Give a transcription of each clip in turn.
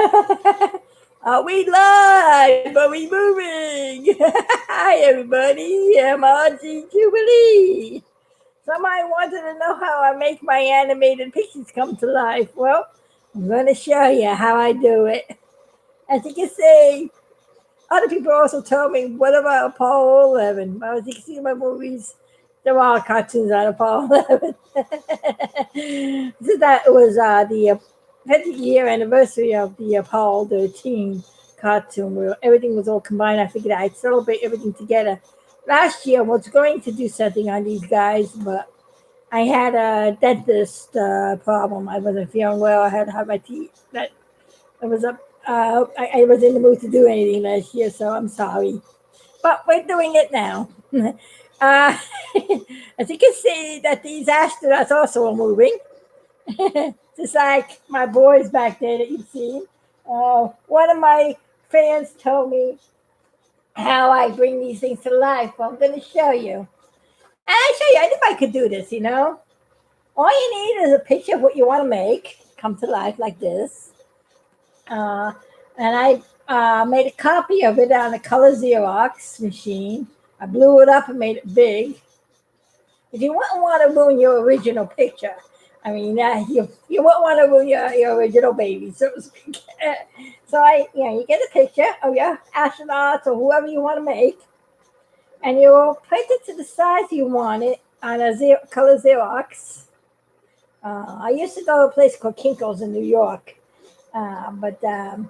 Are we live? Are we moving? Hi, everybody. I'm Auntie Jubilee. Somebody wanted to know how I make my animated pictures come to life. Well, I'm going to show you how I do it. As you can see, other people also told me, what about Apollo 11? Well, as you can see in my movies, there are cartoons on Apollo 11. So that was the 50th year anniversary of the Apollo 13 cartoon where everything was all combined. I figured I'd celebrate everything together. Last year I was going to do something on these guys, but I had a dentist problem. I wasn't feeling well. I had to have my teeth. That I was up. I was in the mood to do anything last year, so I'm sorry. But we're doing it now. uh, as you can see, that these astronauts also are moving. Just like my boys back there that you've seen. One of my fans told me how I bring these things to life. Well, I'm going to show you. And I show you, I think I could do this, you know. All you need is a picture of what you want to make come to life like this. Uh, and I made a copy of it on a color Xerox machine. I blew it up and made it big. If you wouldn't want to ruin your original picture, I mean, you wouldn't want to ruin your original baby, so to speak. So you get a picture of your astronauts or whoever you want to make, and you'll print it to the size you want it on a color Xerox. I used to go to a place called Kinko's in New York, but now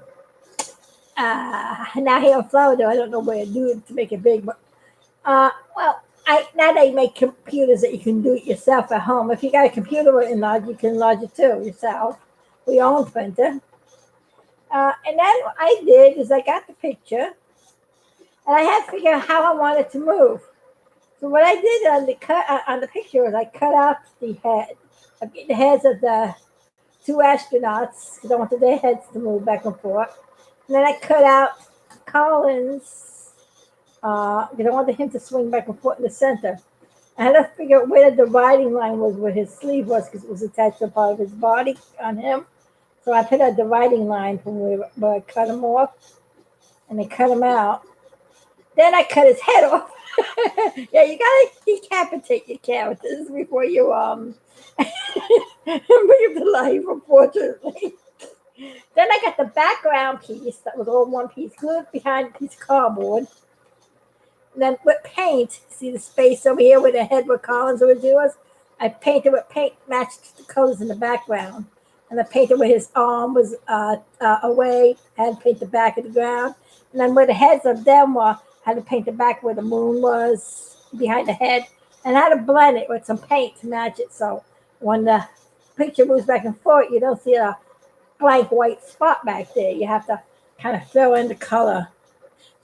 here in Florida, I don't know where to do it to make it big, but well, now they make computers that you can do it yourself at home. If you got a computer enlarged, you can enlarge it too yourself with your own printer. And then what I did is I got the picture, and I had to figure out how I wanted to move. So what I did on the picture was I cut out the heads of the two astronauts because I wanted their heads to move back and forth. And then I cut out Collins because I wanted him to swing back and forth in the center. I had to figure out where the dividing line was, where his sleeve was, because it was attached to part of his body on him. So I put a dividing line from where I cut him off, and I cut him out. Then I cut his head off. Yeah, you gotta decapitate your characters before you bring them to life, unfortunately. Then I got the background piece that was all one piece, glued behind a piece of cardboard. And then with paint, see the space over here where the head where Collins originally was? I painted with paint, matched the colors in the background. And I painted where his arm was away, I had to paint the back of the ground. And then where the heads of them were, I had to paint the back where the moon was behind the head. And I had to blend it with some paint to match it. So when the picture moves back and forth, you don't see a blank white spot back there. You have to kind of fill in the color.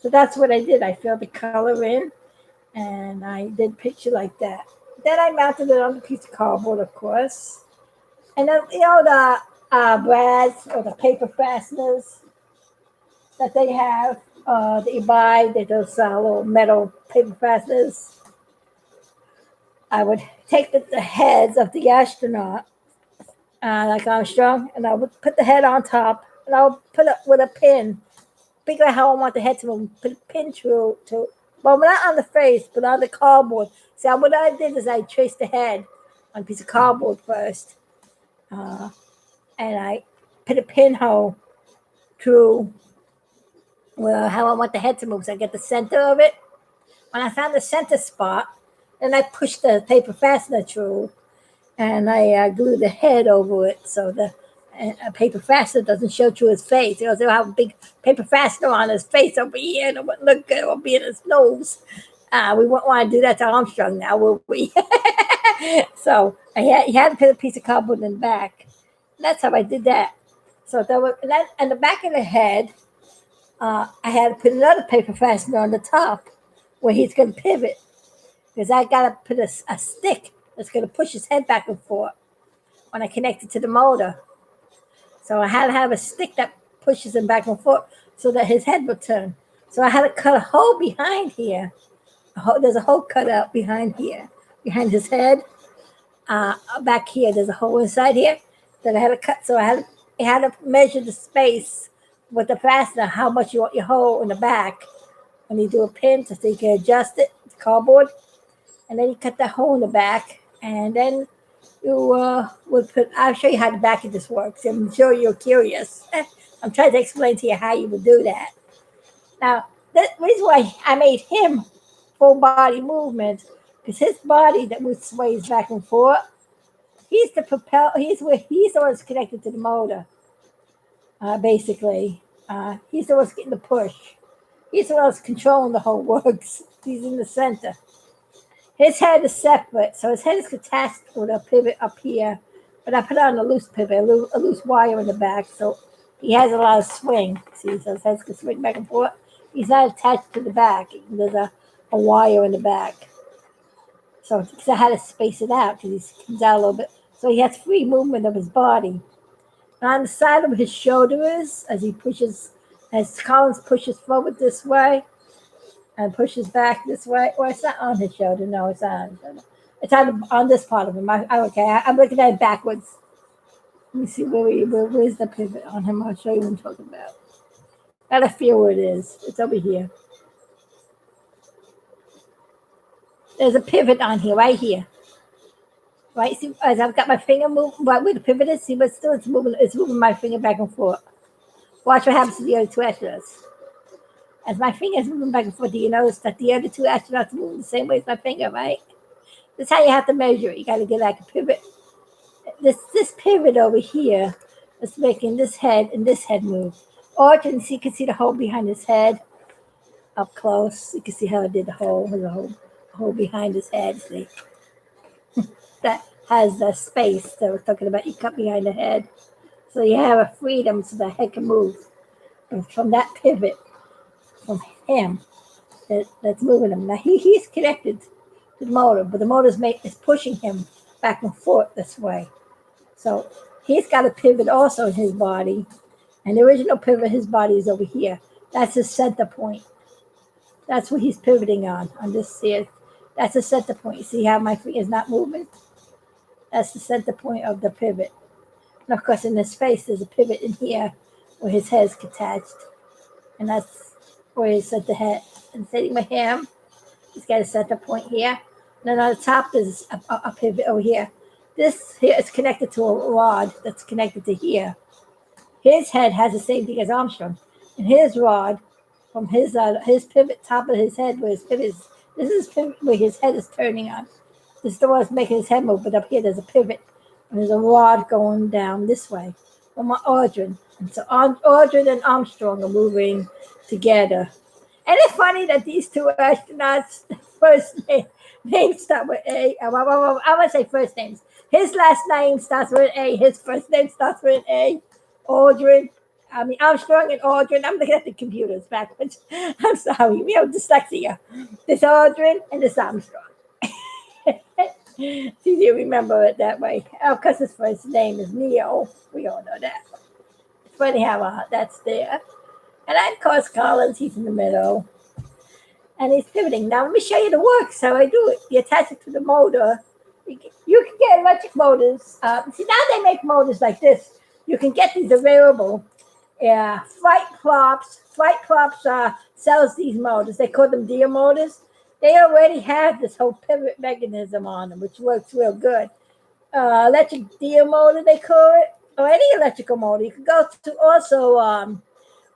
So that's what I did. I filled the color in, and I did picture like that. Then I mounted it on a piece of cardboard, of course. And then, the brads or the paper fasteners that they have that you buy, those little metal paper fasteners. I would take the heads of the astronaut, like Armstrong, and I would put the head on top, and I would put it with a pin. Figure out how I want the head to move. Put a pin through well, not on the face, but on the cardboard. So what I did is I traced the head on a piece of cardboard first, and I put a pinhole through how I want the head to move. So I get the center of it. When I found the center spot, then I pushed the paper fastener through, and I glued the head over it so the paper fastener doesn't show through his face. He'll have a big paper fastener on his face over here, and it wouldn't look good. It would be in his nose. We wouldn't want to do that to Armstrong now, will we? So he had to put a piece of cardboard in the back. That's how I did that. So and the back of the head, I had to put another paper fastener on the top where he's going to pivot, because I got to put a stick that's going to push his head back and forth when I connect it to the motor. So I had to have a stick that pushes him back and forth so that his head would turn. So I had to cut a hole behind here. There's a hole cut out behind here, behind his head. Back here, there's a hole inside here that I had to cut. So I had to measure the space with the fastener how much you want your hole in the back. When you do a pin, so you can adjust it, it's cardboard, and then you cut the hole in the back, and then you would put. I'll show you how the back of this works. I'm sure you're curious. I'm trying to explain to you how you would do that. Now, the reason why I made him full body movement because his body that sways back and forth. He's the propel. He's the one that's connected to the motor. Basically, he's the one that's getting the push. He's the one that's controlling the whole works. He's in the center. His head is separate, so his head is attached with a pivot up here. But I put on a loose pivot, a loose wire in the back, so he has a lot of swing. See, so his head can swing back and forth. He's not attached to the back. There's a wire in the back. So I had to space it out because he comes out a little bit. So he has free movement of his body. And on the side of his shoulders, as Collins pushes forward this way and pushes back this way. Well, it's not on his shoulder. No, it's not on his shoulder. It's on this part of him. I'm looking at it backwards. Let me see where's the pivot on him. I'll show you what I'm talking about. Gotta feel where it is. It's over here. There's a pivot on here, right here. Right, see, as I've got my finger moving, right where the pivot is, see, but still it's moving my finger back and forth. Watch what happens to the other two astronauts. As my finger is moving back and forth, do you notice that the other two astronauts are moving the same way as my finger, right? That's how you have to measure it. You got to get like a pivot. This pivot over here is making this head and this head move. Or you can see the hole behind his head up close. You can see how I did the hole. There's a hole behind his head, see? That has the space that we're talking about. You cut behind the head. So you have a freedom so the head can move. And from that pivot, from him, that's moving him. Now he's connected to the motor, but the motor is pushing him back and forth this way. So he's got a pivot also in his body. And the original pivot of his body is over here. That's his center point. That's what he's pivoting on this here. That's the center point. You see how my finger is not moving? That's the center point of the pivot. And of course, in his face, there's a pivot in here where his head's attached. And that's where he set the head. And sitting with him, he's got a center point here. And then on the top, there's a pivot over here. This here is connected to a rod that's connected to here. His head has the same thing as Armstrong. And his rod, from his pivot, top of his head, where his pivot is, this is where his head is turning on. This is the one that's making his head move, but up here there's a pivot. And there's a rod going down this way from Aldrin. And so Aldrin and Armstrong are moving together. And it's funny that these two astronauts' first names start with A. I want to say first names. His last name starts with an A. His first name starts with an A. Armstrong and Aldrin. I'm looking at the computers backwards. I'm sorry. We have dyslexia. This Aldrin and this Armstrong. See, you remember it that way. Of course, his first name is Neil. We all know that. It's funny how that's there. And then, of course, Collins, he's in the middle. And he's pivoting. Now, let me show you the works, how I do it. You attach it to the motor. You can get electric motors. See, now they make motors like this. You can get these available. Yeah, Flight Props sells these motors. They call them Deer motors. They already have this whole pivot mechanism on them, which works real good. Electric Deer motor, they call it, or any electrical motor. You can go to also on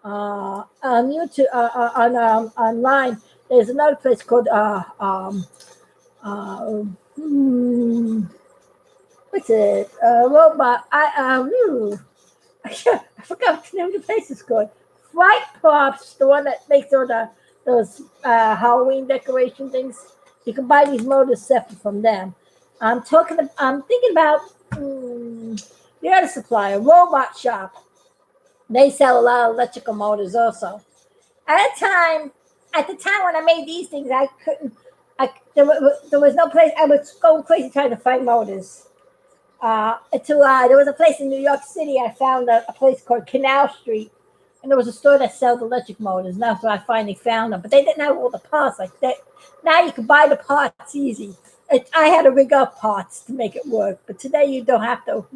YouTube, online. There's another place called what's it? Robot. I forgot what the name of the place is called. Flight Props, the one that makes all those Halloween decoration things. You can buy these motors separate from them. I'm thinking about the other supplier, Robot Shop. They sell a lot of electrical motors also. At the time when I made these things, there was no place. I was going crazy trying to find motors. There was a place in New York City. I found a place called Canal Street, and there was a store that sold electric motors. And that's where I finally found them. But they didn't have all the parts like that. Now you can buy the parts easy. I had to rig up parts to make it work, but today you don't have to.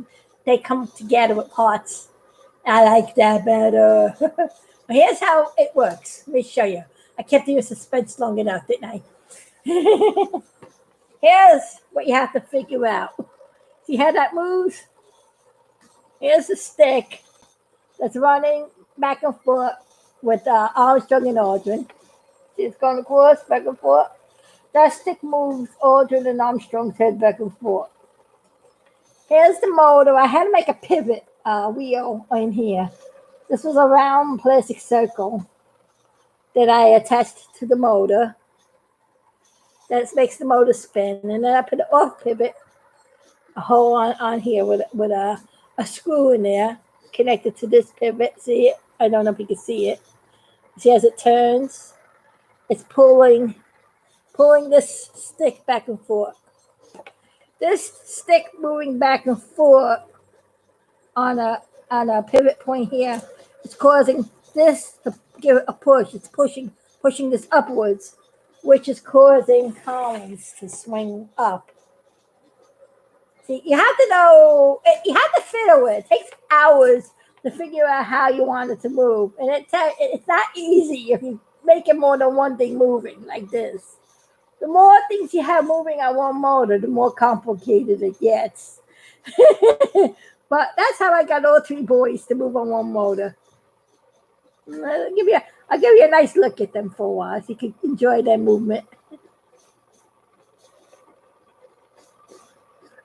They come together with parts, I like that better. But here's how it works. Let me show you. I kept you in suspense long enough, didn't I? Here's what you have to figure out. See how that moves? Here's the stick that's running back and forth with Armstrong and Aldrin. See, it's going across, back and forth. That stick moves Aldrin and Armstrong's head back and forth. Here's the motor. I had to make a pivot wheel in here. This was a round plastic circle that I attached to the motor. That makes the motor spin. And then I put an off pivot, a hole on here with a screw in there connected to this pivot. See it? I don't know if you can see it. See, as it turns, it's pulling this stick back and forth. This stick moving back and forth on a pivot point here, it's causing this to give it a push. It's pushing this upwards, which is causing columns to swing up. See, you have to know, you have to fiddle it. It takes hours to figure out how you want it to move. And it's not easy if you make it more than one thing moving like this. The more things you have moving on one motor, the more complicated it gets. But that's how I got all three boys to move on one motor. I'll give you a nice look at them for a while so you can enjoy their movement.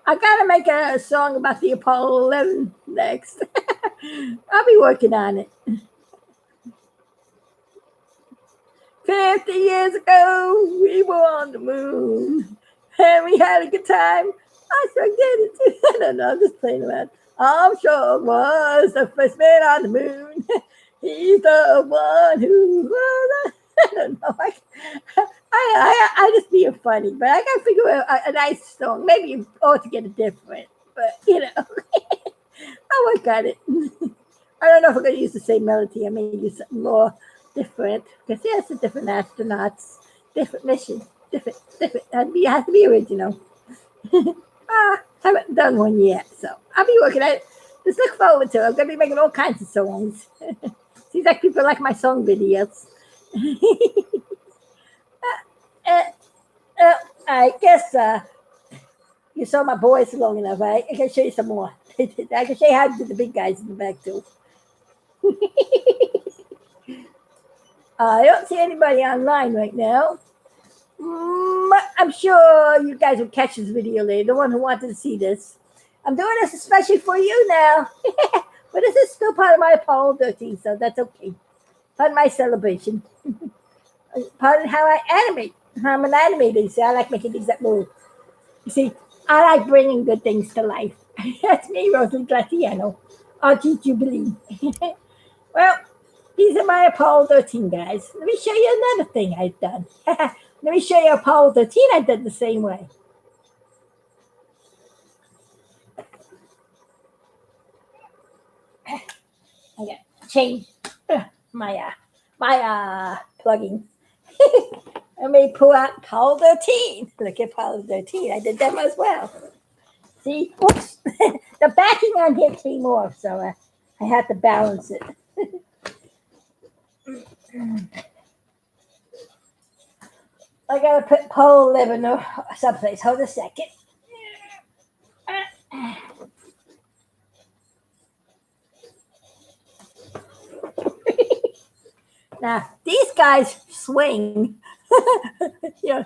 I gotta make a song about the Apollo 11 next. I'll be working on it. 50 years ago, we were on the moon, and we had a good time. I sure did it too. I don't know, I'm just playing around. Armstrong was the first man on the moon. He's the one who was. I don't know. I just being funny, but I gotta figure out a nice song. Maybe altogether different, but I'll work on it. I don't know if I'm gonna use the same melody. I may use something more different because it's a different astronauts, different mission, different. You have to be original. Haven't done one yet, so I'll be working at it. Just look forward to it. I'm gonna be making all kinds of songs. Seems like people like my song videos. I guess you saw my boys long enough, right? I can show you some more. I can show you how to do the big guys in the back too. I don't see anybody online right now. I'm sure you guys will catch this video later, the one who wanted to see this. I'm doing this especially for you now. But this is still part of my Apollo 13, so that's okay. Part of my celebration. Part of how I animate. I'm an animator, so I like making things that move. You see, I like bringing good things to life. That's me, Rosalie Graziano. Archie Jubilee. Well, these are my Apollo 13 guys. Let me show you another thing I've done. Let me show you Apollo 13. I did the same way. I got to change my plugging. Let me pull out Apollo 13. Look at Apollo 13. I did them as well. See? Oops. The backing on here came off, so I had to balance it. I gotta put Apollo 11 or someplace. Hold a second. Now, these guys swing.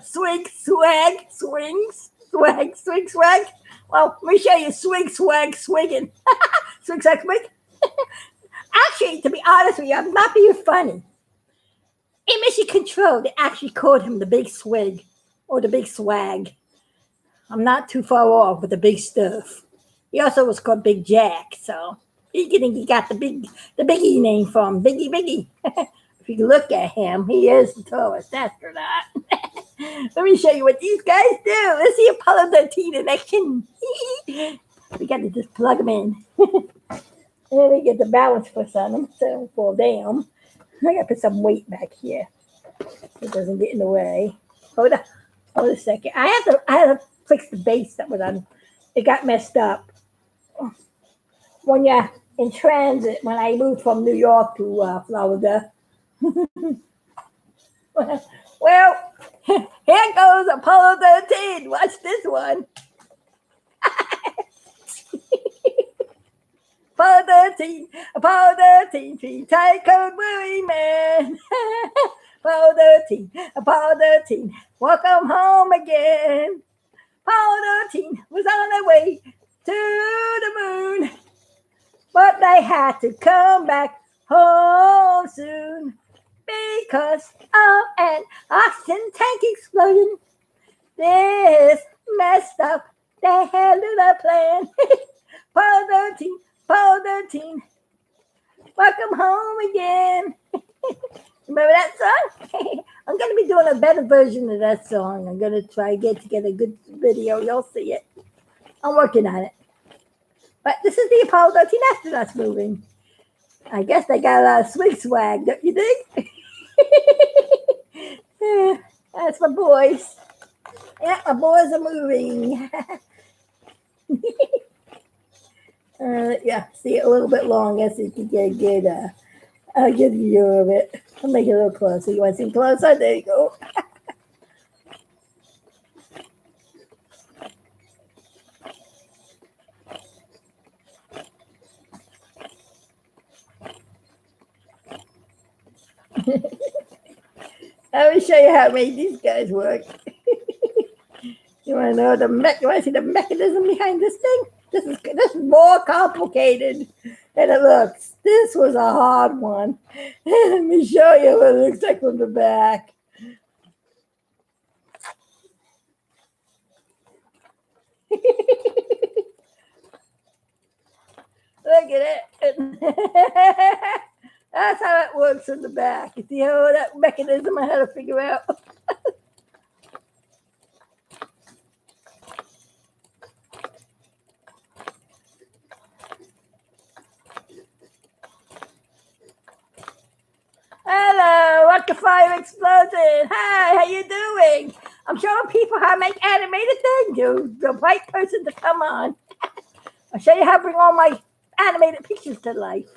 Swing, swag, swings, swag, swing, swag. Well, let me show you swing, swag, swinging. Swing, swag, swing. Actually, to be honest with you, I'm not being funny. In Mission Control, they actually called him the Big Swig or the Big Swag. I'm not too far off with the big stuff. He also was called Big Jack, so he got the Biggie name from Biggie. If you look at him, he is the tallest astronaut. Let me show you what these guys do. Let's see Apollo 13 in action. We got to just plug them in. And then we get the balance push on them so they don't fall down. I got to put some weight back here. It doesn't get in the way. Hold a second. I had to fix the base that was on. It got messed up. When you in transit when I moved from New York to Florida. Well, here goes Apollo 13. Watch this one. Apollo 13, Apollo 13, three-tight code weary man. Apollo 13, Apollo 13, welcome home again. Apollo 13 was on their way to the moon, but they had to come back home soon because of an oxygen tank explosion. This messed up their little plan. Apollo 13, Apollo 13, welcome home again. Remember that song? I'm going to be doing a better version of that song. I'm going to try to get together a good video. You'll see it. I'm working on it. But this is the Apollo 13 astronauts moving. I guess they got a lot of swag, don't you think? Yeah, that's my boys. Yeah, my boys are moving. Yeah, see it a little bit longer so you can get a good view of it. I'll make it a little closer. You want to see closer? There you go. Let me show you how I made these guys work. You want to know you want to see the mechanism behind this thing? This is more complicated than it looks. This was a hard one. Let me show you what it looks like from the back. Look at it. That's how it works in the back. You see how that mechanism I had to figure out? Hello, what the fire explosion? Hi, how you doing? I'm showing people how to make animated things. You're the right person to come on. I'll show you how to bring all my animated pictures to life.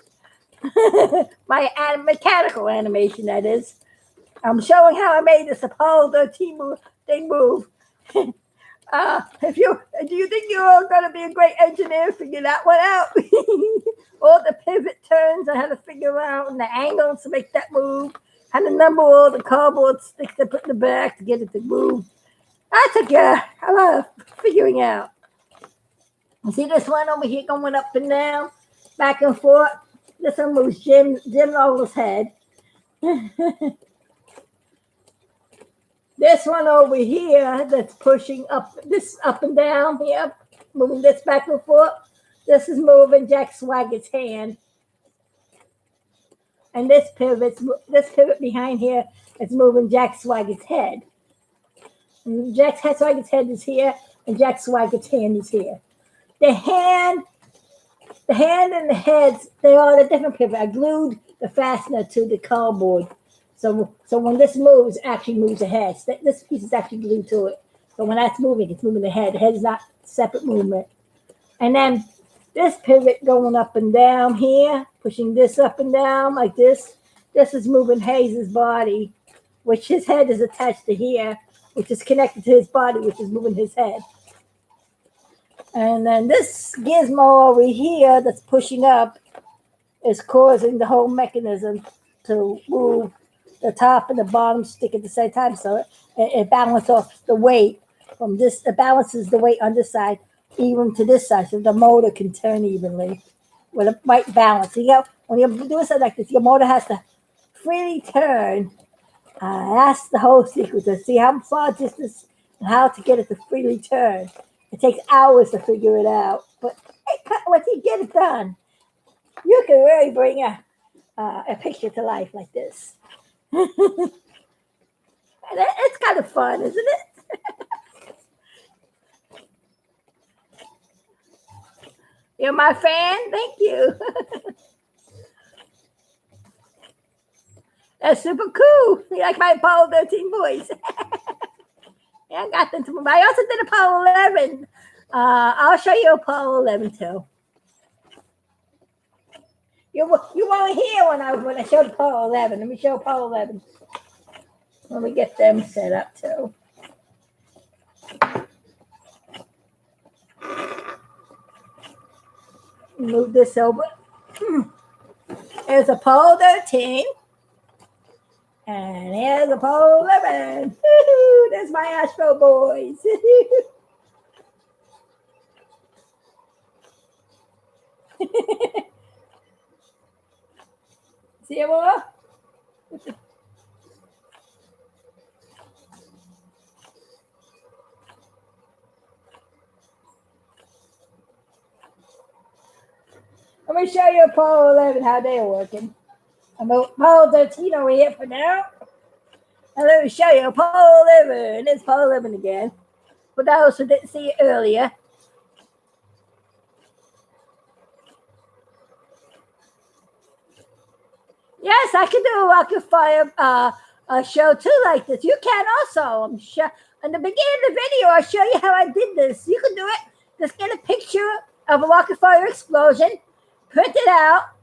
My mechanical animation, that is. I'm showing how I made this Apollo 13 thing move. Do you think you're all going to be a great engineer? Figure that one out. All the pivot turns I had to figure out, and the angles to make that move. How to number all the cardboard sticks to put in the back to get it to move. That took a lot of figuring out. You see this one over here going up and down, back and forth? This one moves Jim Lowell's head. This one over here that's pushing this up and down here, moving this back and forth. This is moving Jack Swaggett's hand. And this pivot behind here is moving Jack Swaggett's head. And Jack Swaggett's head is here, and Jack Swaggett's hand is here. The hand and the heads, they are the different pivot. I glued the fastener to the cardboard. So when this moves, it actually moves the head. This piece is actually glued to it. So when that's moving, it's moving the head. The head is not separate movement. And then this pivot going up and down here, pushing this up and down like this. This is moving Hayes' body, which his head is attached to here, which is connected to his body, which is moving his head. And then this gizmo over here that's pushing up is causing the whole mechanism to move the top and the bottom stick at the same time. So it balances off the weight from this. It balances the weight on this side even to this side, so the motor can turn evenly with a right balance. So, when you're doing something like this, your motor has to freely turn. That's the whole secret, to see how far distance and how to get it to freely turn. It takes hours to figure it out, but once you get it done, you can really bring a picture to life like this. It's kind of fun, isn't it? You're my fan? Thank you. That's super cool. You like my Apollo 13 voice? Yeah, I got them to move. I also did Apollo 11. I'll show you Apollo 11 too. You weren't here when I showed Apollo 11. Let me show Apollo 11. Let me get them set up too. Move this over. There's Apollo 13. And here's Apollo 11. There's my Astro boys. See them all? Let me show you Apollo 11, how they're working. I'm Apollo 13 over here for now. And let me show you Apollo 11. It's Apollo 11 again. For those who didn't see it earlier. Yes, I can do a rocket fire show too like this. You can also. I'm sure. In the beginning of the video, I'll show you how I did this. You can do it. Just get a picture of a rocket fire explosion, print it out,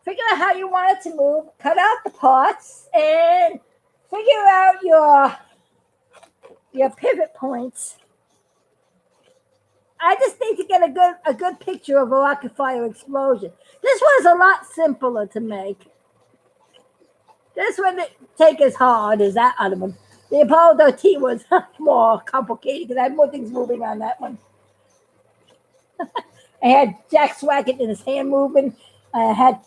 figure out how you want it to move, cut out the parts, and figure out your pivot points. I just need to get a good picture of a rocket fire explosion. This one's a lot simpler to make. This one didn't take as hard as that other one. The Apollo 13 was more complicated because I had more things moving on that one. I had Jack Swaggart in his hand moving. I had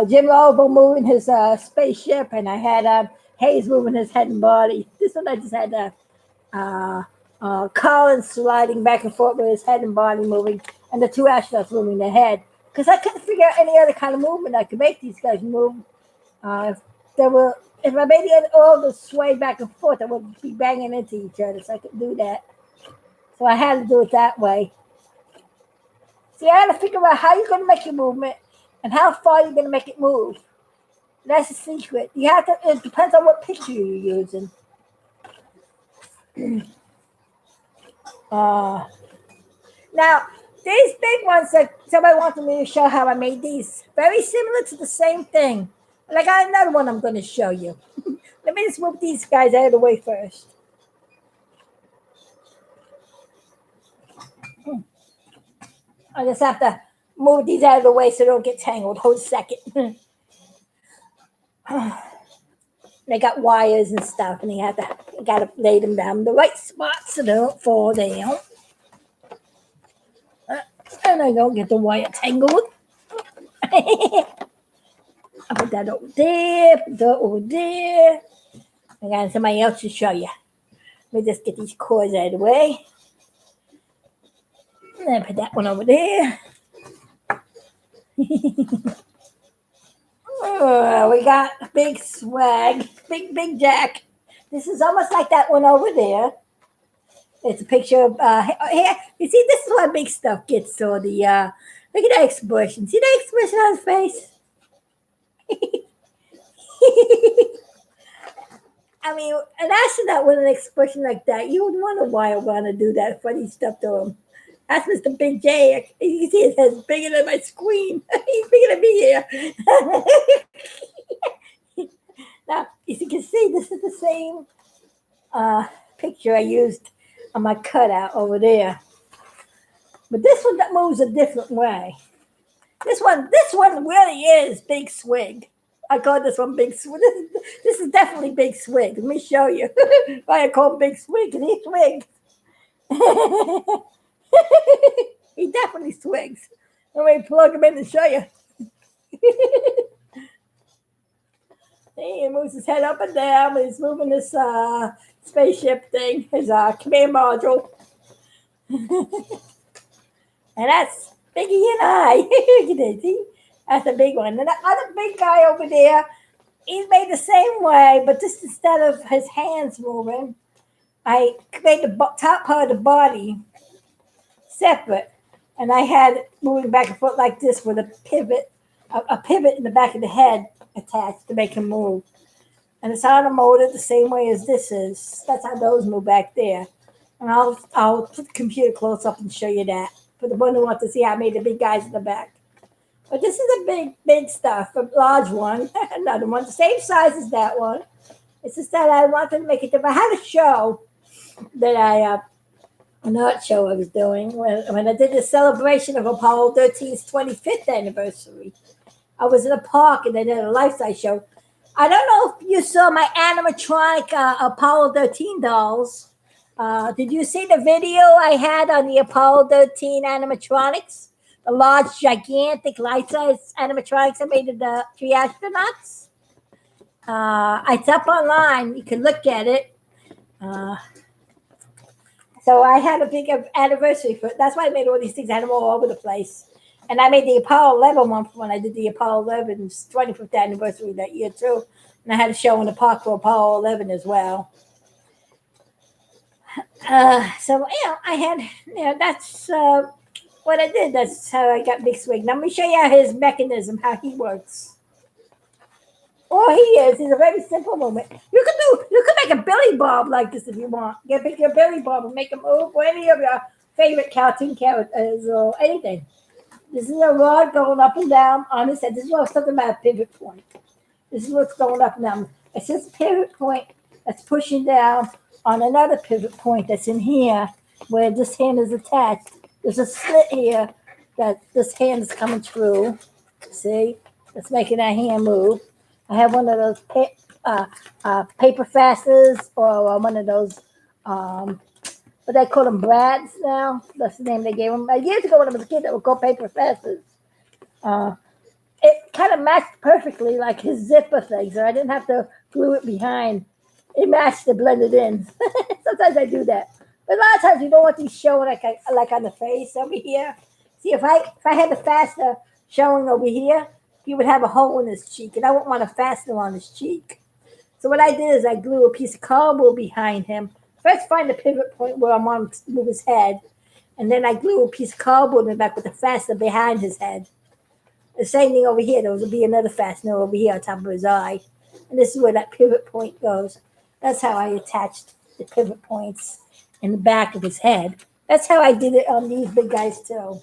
Jim Lovell moving his spaceship, and I had Hayes moving his head and body. This one I just had Collins sliding back and forth with his head and body moving, and the two astronauts moving their head. Because I couldn't figure out any other kind of movement I could make these guys move. If I made all the sway back and forth, I would be banging into each other, so I couldn't do that. So I had to do it that way. See, I had to figure out how you're going to make your movement and how far you're going to make it move. That's the secret. You have to. It depends on what picture you're using. Now, these big ones that somebody wanted me to show how I made these, very similar to the same thing. But I got another one I'm going to show you. Let me just move these guys out of the way first. I just have to move these out of the way so they don't get tangled. Hold a second. They got wires and stuff, and you got to lay them down in the right spot so they don't fall down. And I don't get the wire tangled. I'll put that over there, put that over there. I got somebody else to show you. Let me just get these cords out of the way. And then put that one over there. We got big swag, big Jack. This is almost like that one over there. It's a picture of here. You see, this is why big stuff gets so the look at that expression. See the expression on his face? I mean, an astronaut with an expression like that, you would wonder why I want to do that funny stuff to him. That's Mr. Big J. You can see his head's bigger than my screen. He's bigger than me here. Now, as you can see, this is the same picture I used on my cutout over there. But this one that moves a different way. This one really is Big Swig. I call this one Big Swig. This is definitely Big Swig. Let me show you why I call him Big Swig, and he swigs. He definitely swigs. Let me plug him in and show you. He moves his head up and down. He's moving this spaceship thing, his command module. And that's Biggie and I. Look at this. See? That's a big one. And the other big guy over there, he's made the same way, but just instead of his hands moving, I made the top part of the body separate. And I had it moving back and forth like this with a pivot in the back of the head attached to make him move. And it's automotive the same way as this is. That's how those move back there. And I'll put the computer close up and show you that. For the one who wants to see how I made the big guys in the back. But this is a big stuff, a large one, another one, the same size as that one. It's just that I wanted to make it different. I had a show that an art show I was doing when I did the celebration of Apollo 13's 25th anniversary. I was in a park and they did a life-size show. I don't know if you saw my animatronic Apollo 13 dolls. Did you see the video I had on the Apollo 13 animatronics? The large, gigantic, life-size animatronics I made of the three astronauts? It's up online. You can look at it. So I had a big anniversary for it. That's why I made all these things. I had them all over the place. And I made the Apollo 11 one when I did the Apollo 11's 25th anniversary that year, too. And I had a show in the park for Apollo 11 as well. So, I had, that's what I did. That's how I got Big Swig. Now, let me show you his mechanism, how he works. All he is a very simple movement. You can make a Billy Bob like this if you want. You can pick your Billy Bob and make him move, or any of your favorite cartoon characters or anything. This is a rod going up and down on his head. This is what I was talking about, pivot point. This is what's going up and down. It's this pivot point that's pushing down on another pivot point that's in here where this hand is attached. There's a slit here that this hand is coming through. See? That's making that hand move. I have one of those paper fasteners or one of those, what they call them, brads now. That's the name they gave them. Years ago when I was a kid, they were called paper fasteners. It kind of matched perfectly like his zipper thing, so I didn't have to glue it behind. It matched to blend it in. Sometimes I do that. But a lot of times you don't want these showing like on the face over here. See, if I had the fastener showing over here, he would have a hole in his cheek, and I wouldn't want a fastener on his cheek. So what I did is I glue a piece of cardboard behind him. First find the pivot point where I want to move his head, and then I glue a piece of cardboard in the back with the fastener behind his head. The same thing over here. There will be another fastener over here on top of his eye. And this is where that pivot point goes. That's how I attached the pivot points in the back of his head. That's how I did it on these big guys too.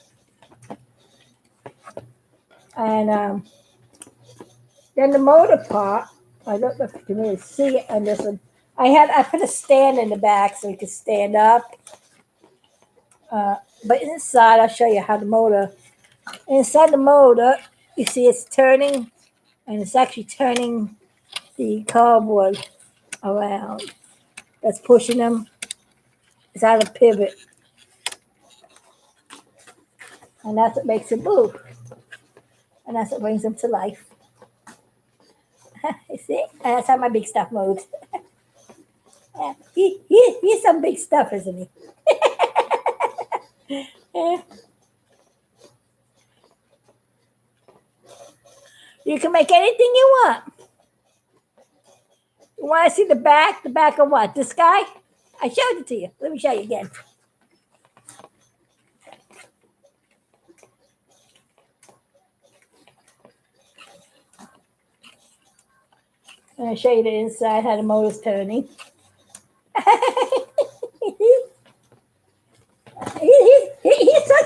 And then the motor part, I don't know if you can really see it on this one. I put a stand in the back so he could stand up. But inside, I'll show you how the motor. Inside the motor, you see it's turning, and it's actually turning the cardboard around. That's pushing them. It's on a pivot. And that's what makes it move. And that's what brings them to life. You see? And that's how my big stuff moves. He's some big stuff, isn't he? Yeah. You can make anything you want. You want to see the back? The back of what? This guy? I showed it to you. Let me show you again. I'm going to show you the inside, how the motor's turning.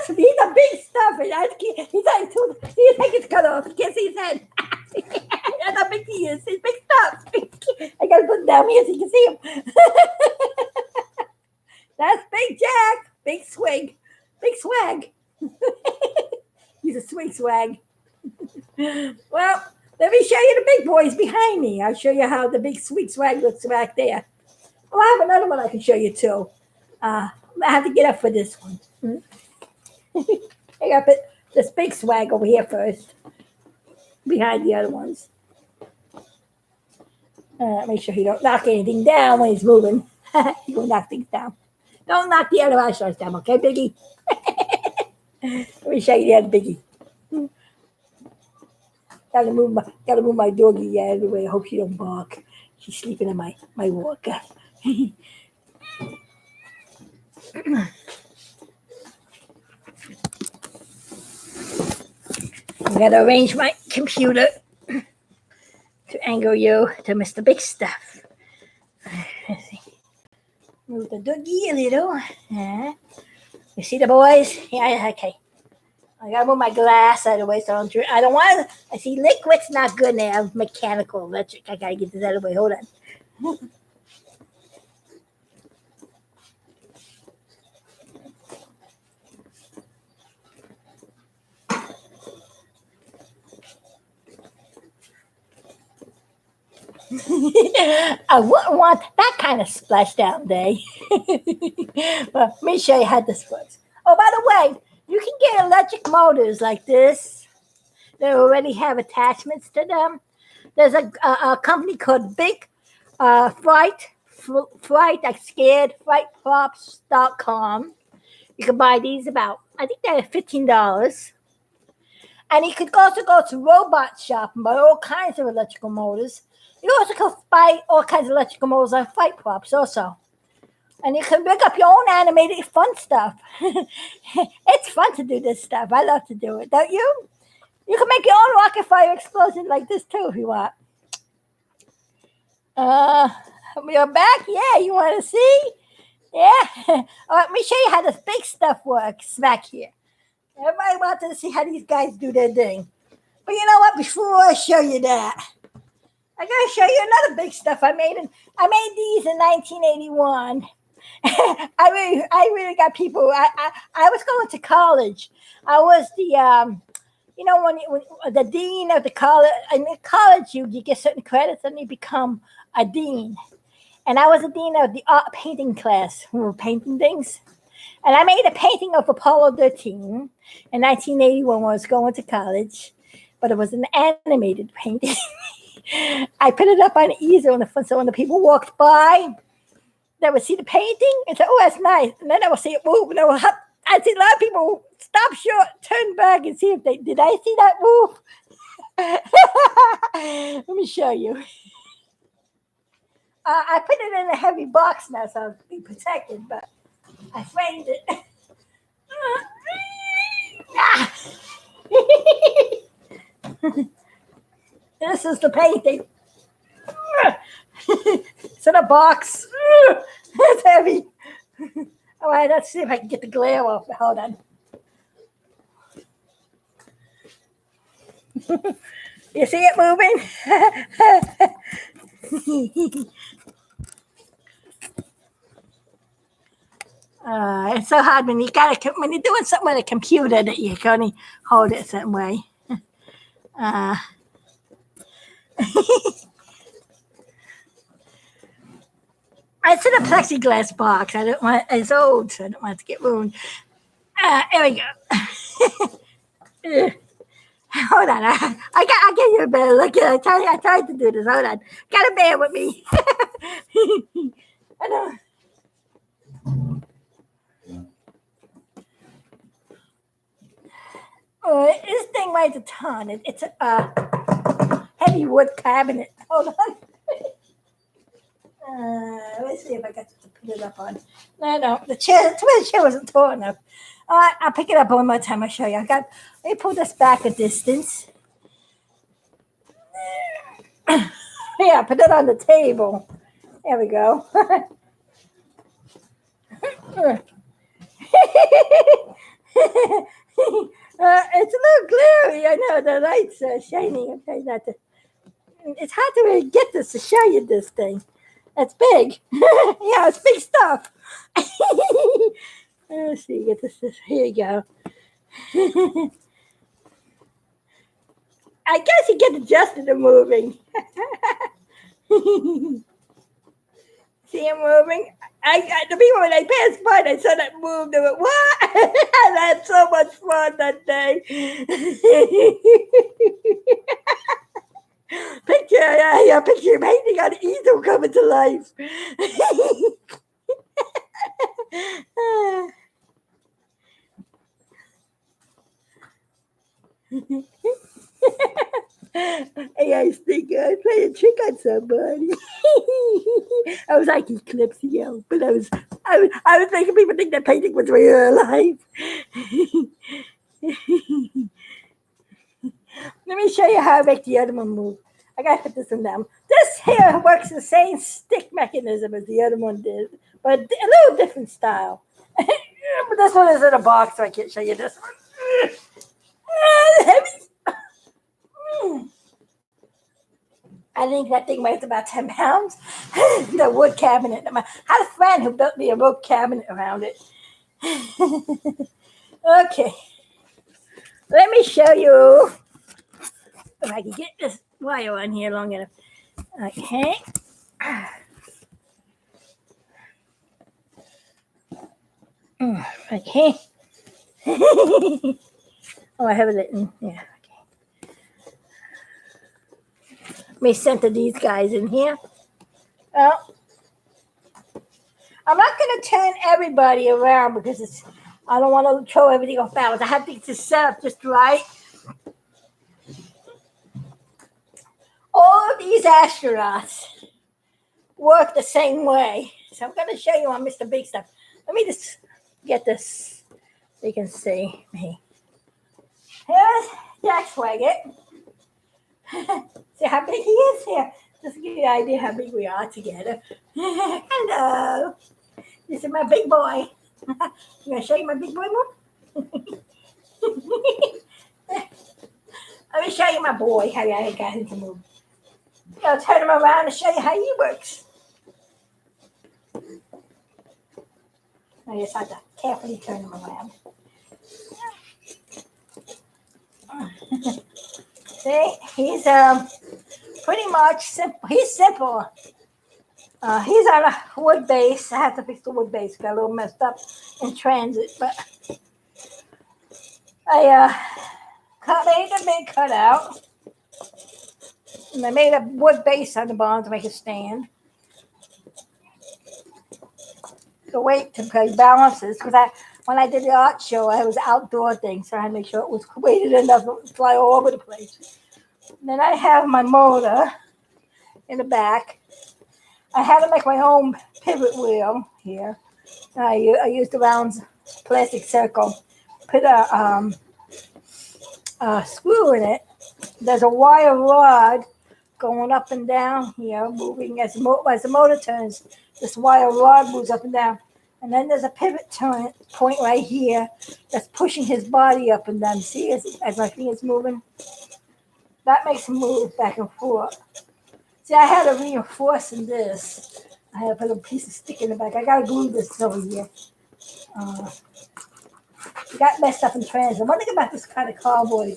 He's a big stuff. He's like his cut off. You can't see his head. That's how big he is. He's big stuff. I got to put him down here so you can see him. That's Big Jack. Big swig. Big swag. He's a swig swag. Well, let me show you the big boys behind me. I'll show you how the big sweet swag looks back there. Well, I have another one I can show you too. I have to get up for this one. I got to put this big swag over here first, behind the other ones. Make sure he don't knock anything down when he's moving. He will knock things down. Don't knock the other ashtrays down, okay, Biggie? Let me show you the other Biggie. Gotta move my doggie out of the way. I hope she don't bark. She's sleeping in my walker. I gotta arrange my computer to angle you to Mr. Big Stuff. Let's see. Move the doggy a little. You see the boys? Yeah, okay. I gotta move my glass out of the way so I don't drink. I don't want to. I see liquid's not good now. Mechanical, electric. I gotta get this out of the way. Hold on. I wouldn't want that kind of splashdown day. Well, let me show you how this works. Oh, by the way, you can get electric motors like this. They already have attachments to them. There's a company called Big Fright, like scared, frightprops.com. You can buy these about, I think they're $15. And you could also go to Robot Shop and buy all kinds of electrical motors. You also can buy all kinds of electrical motors on Fight Props also. And you can rig up your own animated fun stuff. It's fun to do this stuff. I love to do it, don't you? You can make your own rocket fire explosion like this too if you want. You're back? Yeah, you want to see? Yeah. Let me show you how this big stuff works back here. Everybody wants to see how these guys do their thing. But you know what? Before I show you that, I gotta show you another big stuff I made. I made these in 1981. I really got people. I was going to college. I was the when the dean of the college. In college, you get certain credits and you become a dean. And I was a dean of the art painting class. We were painting things. And I made a painting of Apollo 13 in 1981 when I was going to college. But it was an animated painting. I put it up on an easel in the front, so when the people walked by, they would see the painting and say, "Oh, that's nice." And then I would see it move, and I'd see a lot of people stop short, turn back, and see if did I see that move? Let me show you. I put it in a heavy box now, so I'll be protected, but I framed it. This is the painting. It's in a box. It's heavy. All right, let's see if I can get the glare off. Hold on. You see it moving? It's so hard when you're doing something with a computer that you can only hold it a certain way. It's in a plexiglass box. I don't want it's old, so I don't want it to get ruined. There we go. Hold on, I'll give you a better look. I tried to do this. Hold on, gotta bear with me. I know. This thing weighs a ton. It's a heavy wood cabinet. Hold on. Let's see if I got to put it up on. No, the chair wasn't tall enough. I'll pick it up one more time. I'll show you. Let me pull this back a distance. Yeah, put it on the table. There we go. It's a little glary. I know the light's shining. Okay, it's hard to really get this to show you this thing. It's big. Yeah, it's big stuff. Let's see, get this. Here you go. I guess you get adjusted to moving. See him moving? The people when they passed by, they saw that move. They went, "What?" I had so much fun that day. Picture your painting on easel coming to life. Hey, I think I play a trick on somebody. I was like Eclipse, but I was making people think that painting was real life. Let me show you how I make the other one move. I gotta put this one down. This here works the same stick mechanism as the other one did, but a little different style. But this one is in a box, so I can't show you this one. I think that thing weighs about 10 pounds. The wood cabinet. I had a friend who built me a wood cabinet around it. Okay. Let me show you if I can get this wire on here long enough. Okay. Okay. Oh, I have it in. Yeah. Okay. Let me center these guys in here. Well, I'm not going to turn everybody around because I don't want to throw everything off balance. I have to get this set up just right. All of these astronauts work the same way. So I'm going to show you on Mr. Big Stuff. Let me just get this so you can see me. Here's Jack Swaggart. See how big he is here? Just to give you an idea how big we are together. Hello. This is my big boy. You going to show you my big boy more? Let me show you my boy, how I got him to move. I'll turn him around and show you how he works. I just have to carefully turn him around. See, he's pretty much simple. He's simple. He's on a wood base. I have to fix the wood base. Got a little messed up in transit, but I made a big cutout. And I made a wood base on the bottom to make it stand. The weight to play balances, because when I did the art show, I was outdoor thing, so I had to make sure it was weighted enough to fly all over the place. And then I have my motor in the back. I had to make my own pivot wheel here. I used a round plastic circle, put a screw in it. There's a wire rod going up and down here, moving as the motor turns. This wire rod moves up and down. And then there's a pivot point right here that's pushing his body up and down. See, as my finger's moving? That makes him move back and forth. See, I had to reinforce in this. I had to put a piece of stick in the back. I got to glue this over here. It got messed up in transit. One thing about this kind of cardboard,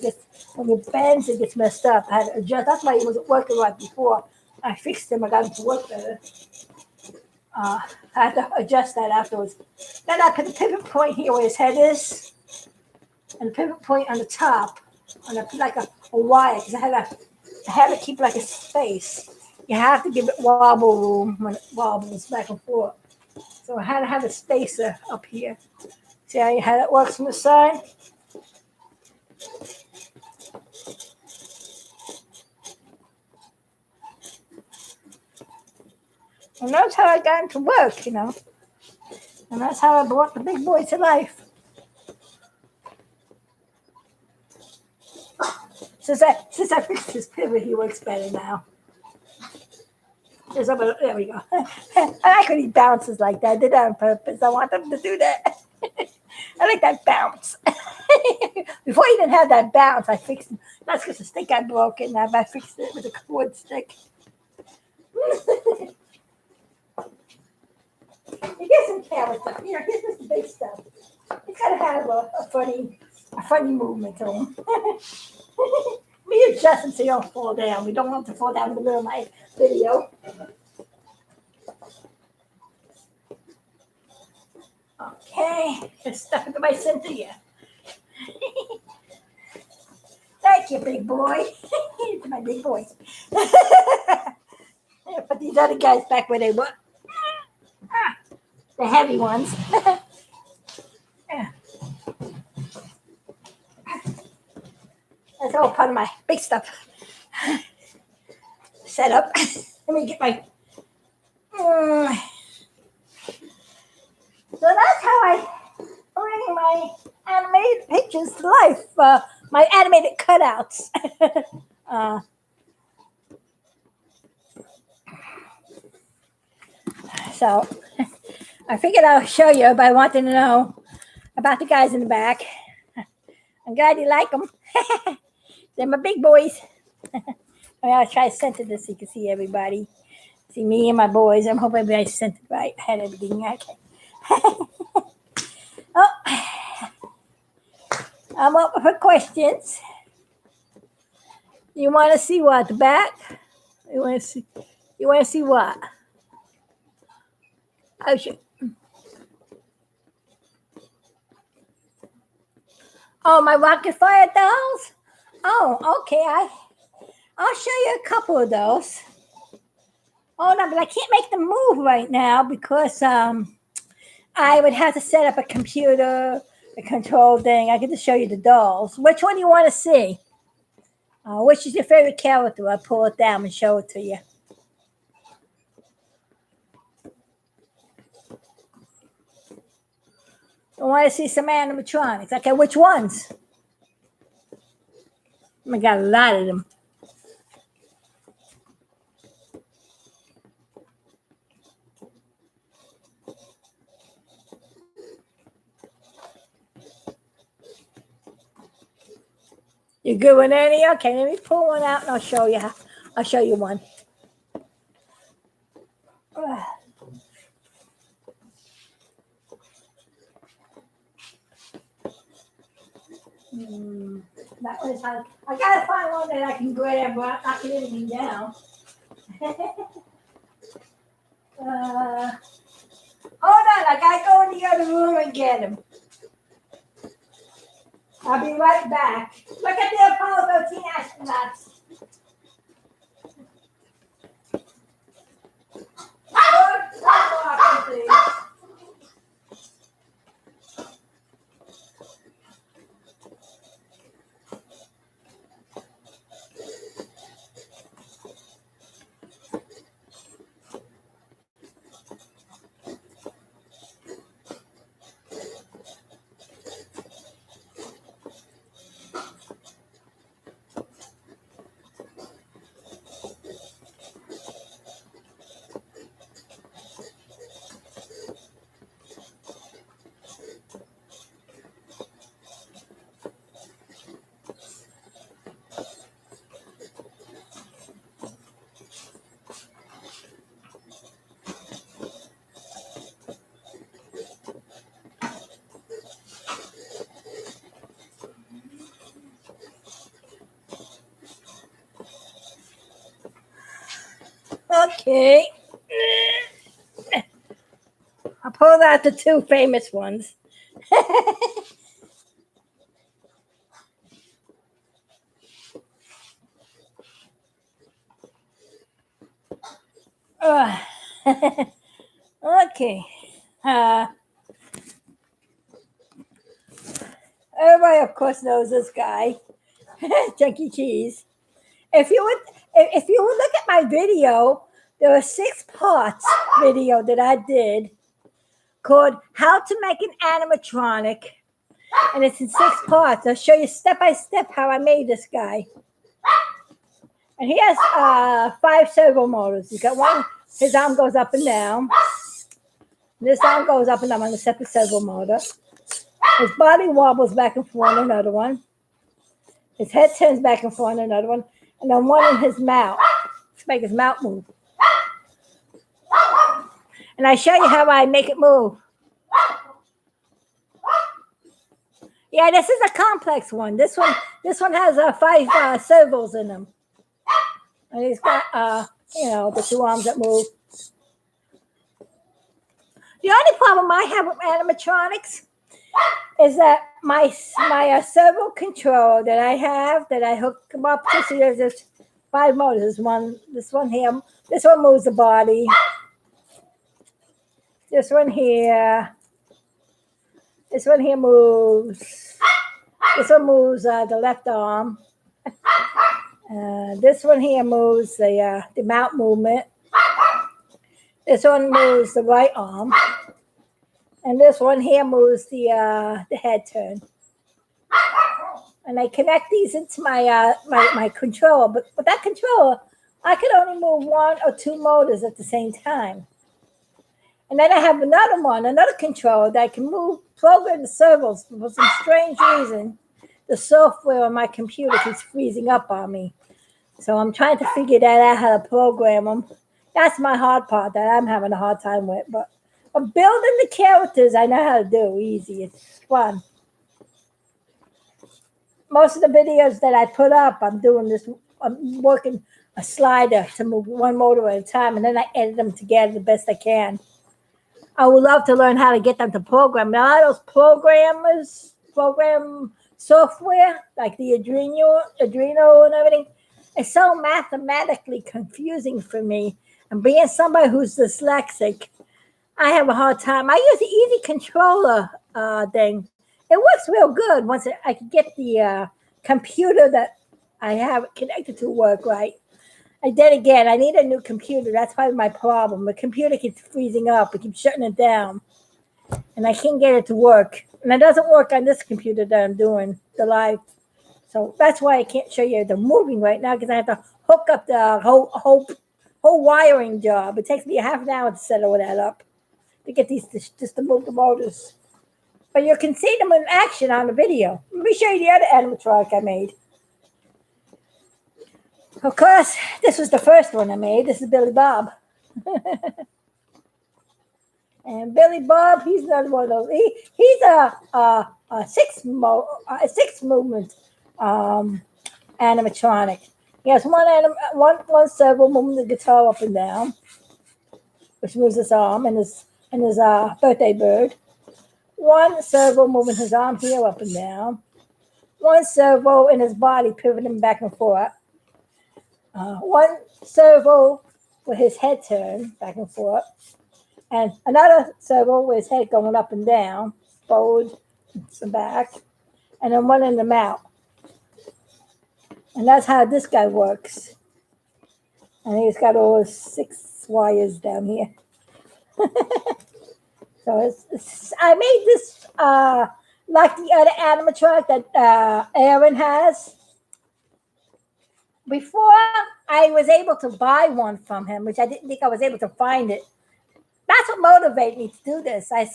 when it bends, it gets messed up. I had to adjust. That's why it wasn't working right before. I fixed him. I got him to work better. I had to adjust that afterwards. Then I put the pivot point here where his head is, and the pivot point on the top. And I put like a wire, because I had to keep like a space. You have to give it wobble room when it wobbles back and forth. So I had to have a spacer up here. See how that works from the side? And that's how I got into work, And that's how I brought the big boy to life. Since I fixed his pivot, he works better now. There we go. I like when he bounces like that. I did that on purpose. I want him to do that. I like that bounce. Before he didn't have that bounce, I fixed him. That's because the stick got broken. Now I fixed it with a wood stick. He gets some camera stuff. Here's the big stuff. He's got to have a funny movement to him. Me adjust him so you don't fall down. We don't want him to fall down in the middle of my video. Okay, just stuff into my center here. Thank you, big boy. My big boy. Put these other guys back where they were. The heavy ones. Yeah. That's all part of my big stuff set up. Let me get my. So that's how I bring my animated pictures to life. My animated cutouts. So I figured I'll show you by wanting to know about the guys in the back. I'm glad you like them. They're my big boys. I'll try to center this so you can see everybody. See me and my boys. I'm hoping everybody's centered right. I had everything. Okay. Oh, I'm open for questions. You want to see what? The back? You want to see? You want to see what? Oh, shit. Oh, my rocket fire dolls? Oh, okay. I'll show you a couple of those. Oh no, but I can't make them move right now because I would have to set up a computer, a control thing. I get to show you the dolls. Which one do you want to see? Which is your favorite character? I'll pull it down and show it to you. I want to see some animatronics. Okay, which ones? I got a lot of them. You good with any? Okay, let me pull one out and I'll show you. I'll show you one. That one's hard. I gotta find one that I can grab without knocking anything down. Hold on, I gotta go in the other room and get him. I'll be right back. Look at the Apollo 13 astronauts. Stop walking, please. Okay. I pulled out the two famous ones. Okay. Everybody, of course, knows this guy, Chuck E. Cheese. If you would look at my video, there are 6 parts video that I did called "How to Make an Animatronic," and it's in 6 parts. I'll show you step by step how I made this guy. And he has 5 servo motors. He's got one. His arm goes up and down. This arm goes up and down on a separate servo motor. His body wobbles back and forth on another one. His head turns back and forth on another one. And then one in his mouth to make his mouth move. And I show you how I make it move. Yeah, this is a complex one. This one has 5 servos in them. And he's got the 2 arms that move. The only problem I have with animatronics is that my servo control that I have, that I hook them up to, see there's 5 motors. This one here, this one moves the body. This one here moves. This one moves the left arm. This one here moves the mount movement. This one moves the right arm. And this one here moves the head turn. And I connect these into my controller. But with that controller, I could only move 1 or 2 motors at the same time. And then I have another controller that I can program the servos. For some strange reason, the software on my computer keeps freezing up on me. So I'm trying to figure that out, how to program them. That's my hard part that I'm having a hard time with. But building the characters, I know how to do easy. It's fun. Most of the videos that I put up, I'm doing this. I'm working a slider to move one motor at a time, and then I edit them together the best I can. I would love to learn how to get them to program. Now, those programmers program software like the Adreno and everything. It's so mathematically confusing for me. And being somebody who's dyslexic, I have a hard time. I use the Easy Controller thing. It works real good once I can get the computer that I have connected to work right. And then again, I need a new computer. That's probably my problem. The computer keeps freezing up. It keeps shutting it down. And I can't get it to work. And it doesn't work on this computer that I'm doing, the live. So that's why I can't show you the moving right now, because I have to hook up the whole wiring job. It takes me a half an hour to set all that up to get these just to move the motors. But you can see them in action on the video. Let me show you the other animatronic I made. Of course, this was the first one I made. This is Billy Bob. And Billy Bob, he's another one of those. He's a six movement animatronic. He has one servo moving the guitar up and down, which moves his arm and his birthday bird. One servo moving his arm here up and down. One servo in his body pivoting back and forth. One servo with his head turned back and forth, and another servo with his head going up and down, forward and back, and then one in the mouth. And that's how this guy works. And he's got all his 6 wires down here. So I made this like the other animatronic that Aaron has. Before I was able to buy one from him, which I didn't think I was able to find it. That's what motivated me to do this. I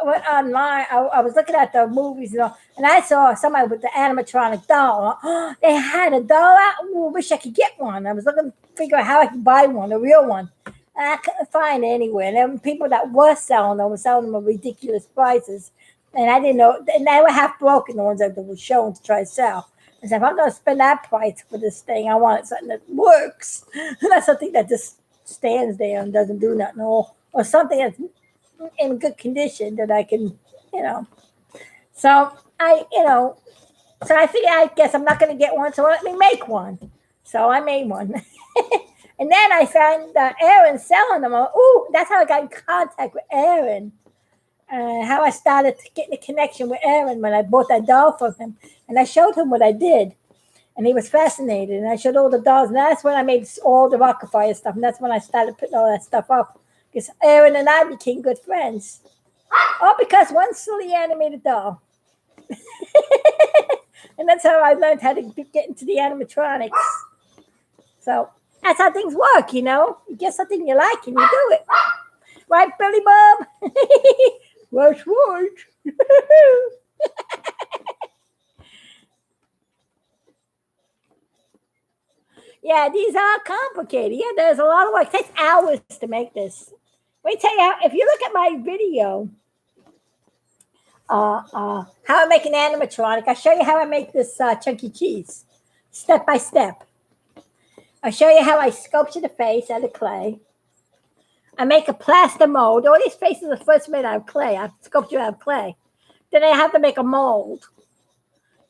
went online. I was looking at the movies, and I saw somebody with the animatronic doll. Oh, they had a doll out. I wish I could get one. I was looking to figure out how I could buy one, a real one. And I couldn't find it anywhere. And there were people that were selling them at ridiculous prices. And I didn't know. And they were half broken, the ones that were shown to try to sell. I said, if I'm going to spend that price for this thing, I want something that works. Not something that just stands there and doesn't do nothing, or something that's in good condition that I can, So I figured, I guess I'm not going to get one, so let me make one. So I made one. And then I found Aaron selling them. Oh, that's how I got in contact with Aaron. How I started getting a connection with Aaron when I bought that doll from him. And I showed him what I did. And he was fascinated. And I showed all the dolls. And that's when I made all the Rockafire stuff. And that's when I started putting all that stuff up. Because Aaron and I became good friends. All because one silly animated doll. And that's how I learned how to get into the animatronics. So that's how things work, You get something you like and you do it. Right, Billy Bob? That's right. Yeah, these are complicated. Yeah, there's a lot of work. It takes hours to make this. Let me tell you, if you look at my video, how I make an animatronic, I'll show you how I make this chunky cheese, step by step. I'll show you how I sculpture the face out of clay. I make a plaster mold. All these faces are first made out of clay. I sculpture out of clay. Then I have to make a mold.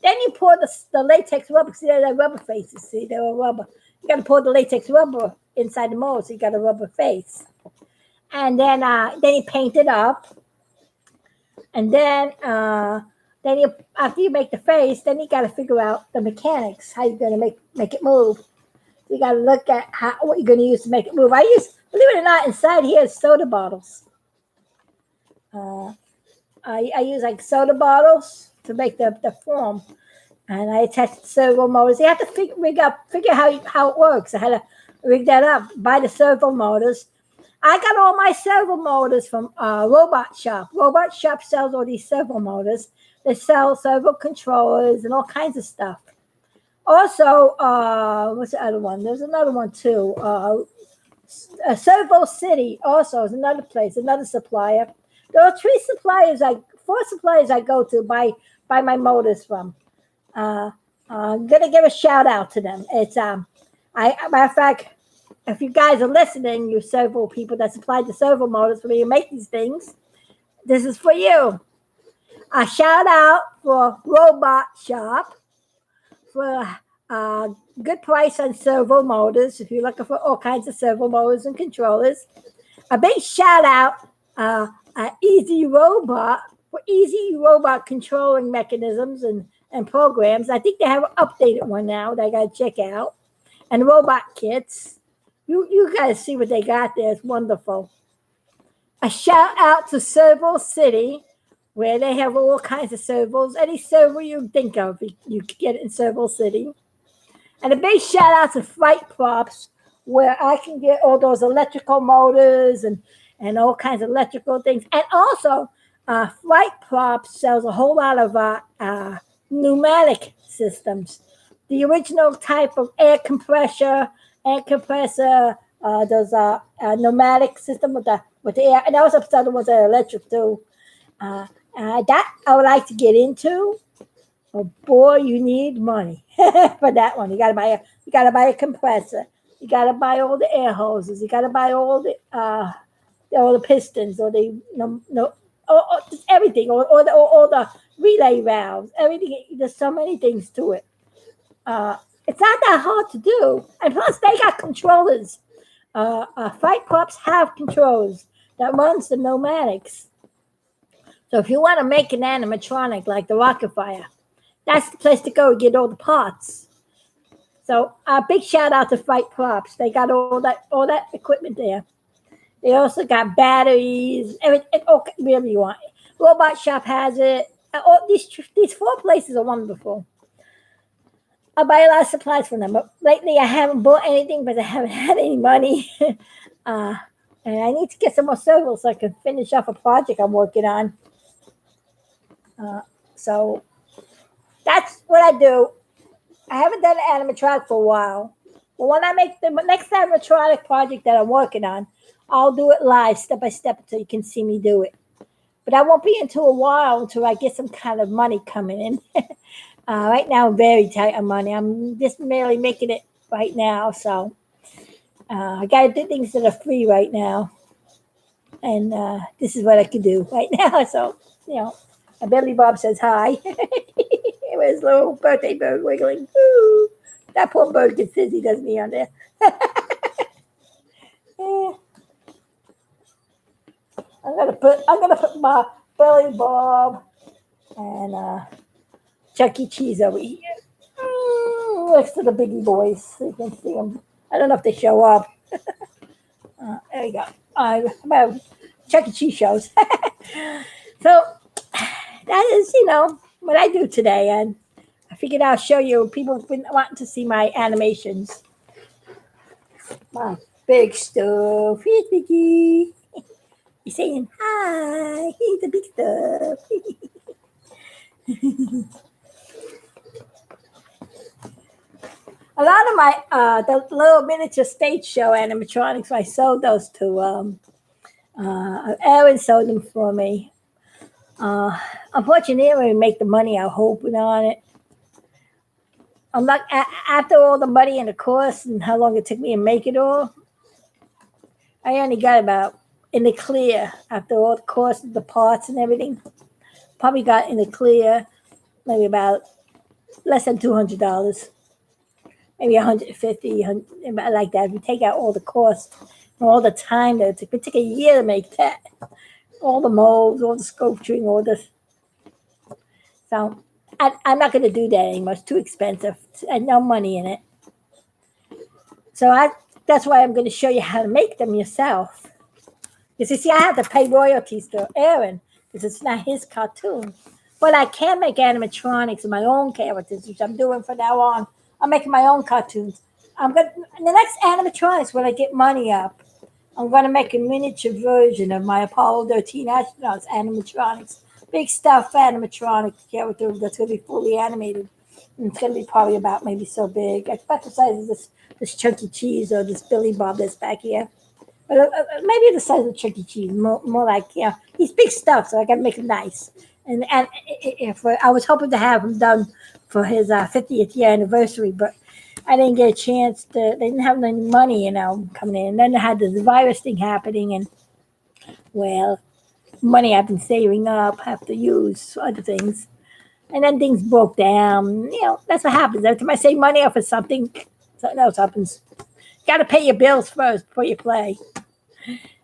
Then you pour the latex rubber. See, they're rubber faces. See, they're rubber. You got to pour the latex rubber inside the mold, so you got a rubber face. And then you paint it up. And then after you make the face, then you got to figure out the mechanics, how you're going to make it move. You got to look at what you're going to use to make it move. Believe it or not, inside here is soda bottles. I use like soda bottles to make the form, and I attach the servo motors. You have to figure how it works. I had to rig that up, buy the servo motors. I got all my servo motors from Robot Shop. Robot Shop sells all these servo motors. They sell servo controllers and all kinds of stuff. Also, what's the other one? There's another one too. Servo City also is another place, another supplier. There are four suppliers I go to buy my motors from. I'm gonna give a shout out to them. It's matter of fact, if you guys are listening, you servo people that supply the servo motors for me to make these things, this is for you. A shout out for Robot Shop for a good price on servo motors. If you're looking for all kinds of servo motors and controllers, a big shout out Easy Robot for easy robot controlling mechanisms and programs. I think they have an updated one now that I got to check out. And robot kits. You guys see what they got there. It's wonderful. A shout out to Servo City, where they have all kinds of servos. Any servo you think of, you can get it in Servo City. And a big shout out to Flight Props, where I can get all those electrical motors and all kinds of electrical things. And also, Flight Props sells a whole lot of pneumatic systems. The original type of air compressor, those pneumatic system with the air, and also some other ones that are electric too. That I would like to get into. Oh boy, you need money for that one. You gotta buy a compressor. You gotta buy all the air hoses. You gotta buy all the pistons or just everything, or all the relay valves. Everything. There's so many things to it. It's not that hard to do, and plus they got controllers. Fight Props have controls that runs the pneumatics. So if you want to make an animatronic like the Rocket Fire, that's the place to go to get all the parts. So a big shout out to Fight Props. They got all that equipment there. They also got batteries, everything, whatever you want. Robot Shop has it. These four places are wonderful. I buy a lot of supplies from them, but lately I haven't bought anything because I haven't had any money. And I need to get some more servos so I can finish off a project I'm working on. So that's what I do. I haven't done an animatronic for a while. But when I make the next animatronic project that I'm working on, I'll do it live, step by step, until you can see me do it. But I won't be into a while until I get some kind of money coming in. Right now, I'm very tight on money. I'm just merely making it right now. So I got to do things that are free right now. And this is what I can do right now. So, and Billy Bob says hi. With his little birthday bird wiggling. Ooh, that poor bird gets dizzy, doesn't he, on there? Yeah. I'm gonna put my Billy Bob and Chuck E. Cheese over here next to the biggie boys, so you can see them. I don't know if they show up. There you go. About Chuck E. Cheese shows. So that is, what I do today, and I figured I'll show you. People have been wanting to see my animations. My big stuff. Here's Biggie. He's saying hi. He's the big stuff. A lot of my the little miniature stage show animatronics, I sold those to Aaron sold them for me. Unfortunately, I didn't make the money I was hoping on it. I'm not after all the money and the cost and how long it took me to make it all. I only got about in the clear after all the cost of the parts and everything. Probably got in the clear maybe about less than $200, maybe $150, like that. If you take out all the cost and all the time that it took a year to make that, all the molds, all the sculpturing, all this. So I'm not going to do that anymore. It's too expensive. I had no money in it. So that's why I'm going to show you how to make them yourself. Because you see, I have to pay royalties to Aaron because it's not his cartoon. But I can make animatronics of my own characters, which I'm doing from now on. I'm making my own cartoons. In the next animatronics, when I get money up, I'm going to make a miniature version of my Apollo 13 astronauts animatronics. Big stuff animatronic character that's going to be fully animated. And it's going to be probably about maybe so big. It's about the size of this Chuck E. Cheese or this Billy Bob that's back here. But maybe the size of Chuck E. Cheese, more like, he's big stuff, so I got to make him nice. And if I was hoping to have him done for his 50th year anniversary, but I didn't get a chance to. They didn't have any money, coming in. And then they had this virus thing happening, and well, money I've been saving up have to use for other things. And then things broke down. That's what happens. Every time I save money up for something else happens. Got to pay your bills first before you play.